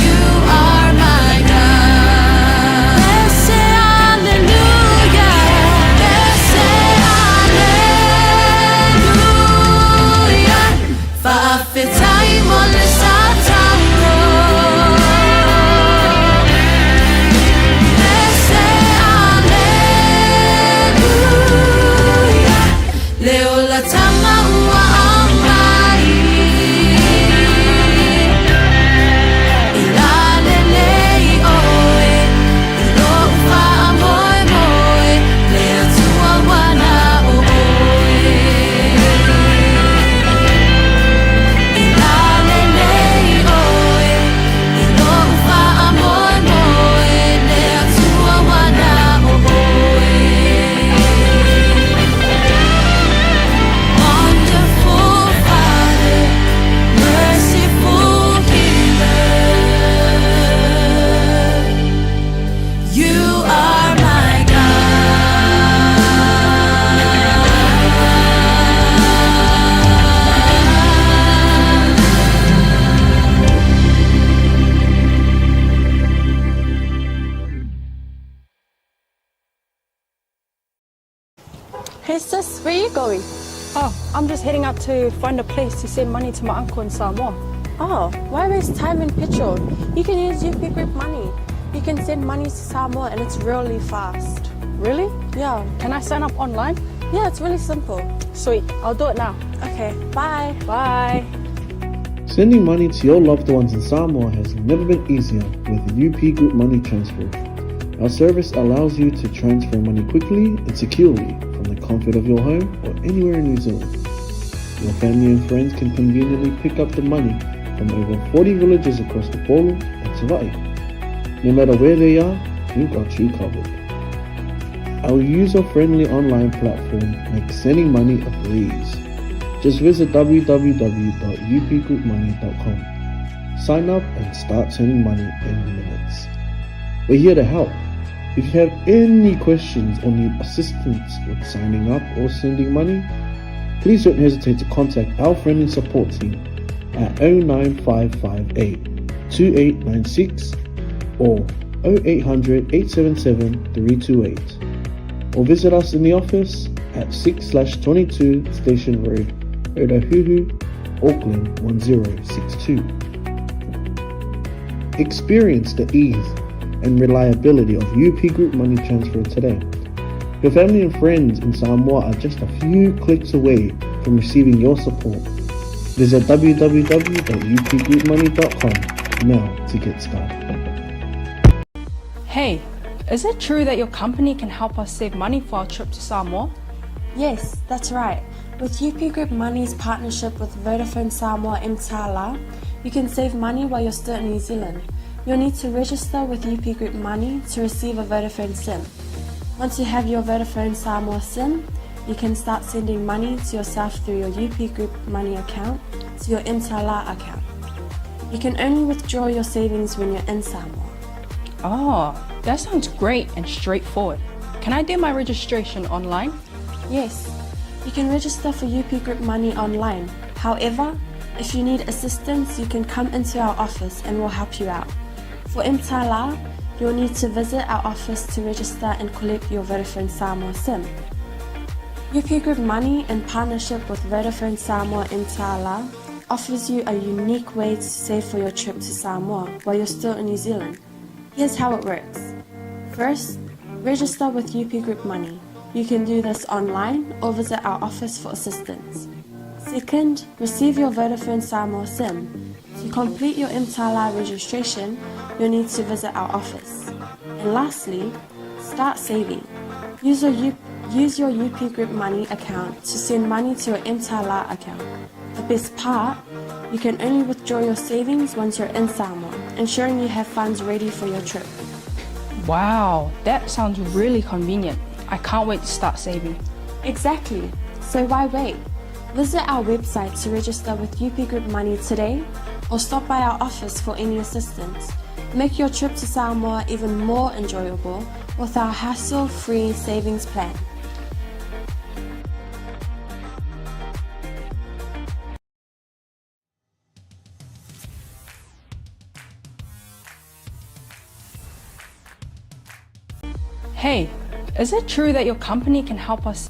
you are my God. Let's say hallelujah. Let's say hallelujah. 𝚜𝚑𝚙𝚢𝚛𝚒𝚑𝚝. Let's say hallelujah. Leo la tama ua amai, ilalelei oe, ilofa amoe moe, lea tua wana oe. Ilalelei oe, ilofa amoe moe, lea tua wana oe. Wonderful Father, merciful healer, you are my Hey sis, where are you going? Oh, I'm just heading out to find a place to send money to my uncle in Samoa. Oh, why waste time and petrol? You can use UP Group money. You can send money to Samoa and it's really fast. Really? Yeah. Can I sign up online? Yeah, it's really simple. Sweet, I'll do it now. Okay, bye. Bye. Sending money to your loved ones in Samoa has never been easier with the UP Group Money Transfer. Our service allows you to transfer money quickly and securely from the comfort of your home or anywhere in New Zealand. Your family and friends can conveniently pick up the money from over 40 villages across the Polu and 𝚟𝚑𝚍𝚍. No matter where they are, we've got you covered. Our user-friendly online platform makes sending money a breeze. Just visit www.upgroupmoney.com. Sign up and start sending money in minutes. We're here to help. If you have any questions or need assistance with signing up or sending money, please don't hesitate to contact our friendly support team at 09558 2896 or 0800 877 328, or visit us in the office at 6/22 Station Road, Ōtahuhu, Auckland 1062. Experience the ease and reliability of UP Group Money Transfer today. Your family and friends in Samoa are just a few clicks away from receiving your support. Visit www.upgroupmoney.com now to get started. Hey, is it true that your company can help us save money for our trip to Samoa? Yes, that's right. With UP Group Money's partnership with Vodafone Samoa 𝚟𝚑𝚡, you can save money while you're still in New Zealand. You'll need to register with UP Group Money to receive a Vodafone SIM. Once you have your Vodafone Samoa SIM, you can start sending money to yourself through your UP Group Money account to your 𝚟𝚑𝚡 account. You can only withdraw your savings when you're in Samoa. Oh, that sounds great and straightforward. Can I do my registration online? Yes, you can register for UP Group Money online. However, if you need assistance, you can come into our office and we'll help you out. For 𝚟𝚑𝚡, you'll need to visit our office to register and collect your Vodafone Samoa SIM. UP Group Money, in partnership with Vodafone Samoa 𝚟𝚡, offers you a unique way to save for your trip to Samoa while you're still in New Zealand. Here's how it works. First, register with UP Group Money. You can do this online or visit our office for assistance. Second, receive your Vodafone Samoa SIM. To complete your 𝚟𝚑𝚡 registration, you'll need to visit our office. And lastly, start saving. Use your UP Group Money account to send money to your 𝚟𝚑𝚡 account. The best part, you can only withdraw your savings once you're in Samoa, ensuring you have funds ready for your trip. Wow, that sounds really convenient. I can't wait to start saving. Exactly. So why wait? Visit our website to register with UP Group Money today, or stop by our office for any assistance. Make your trip to Samoa even more enjoyable with our hassle-free savings plan. Hey, is it true that your company can help us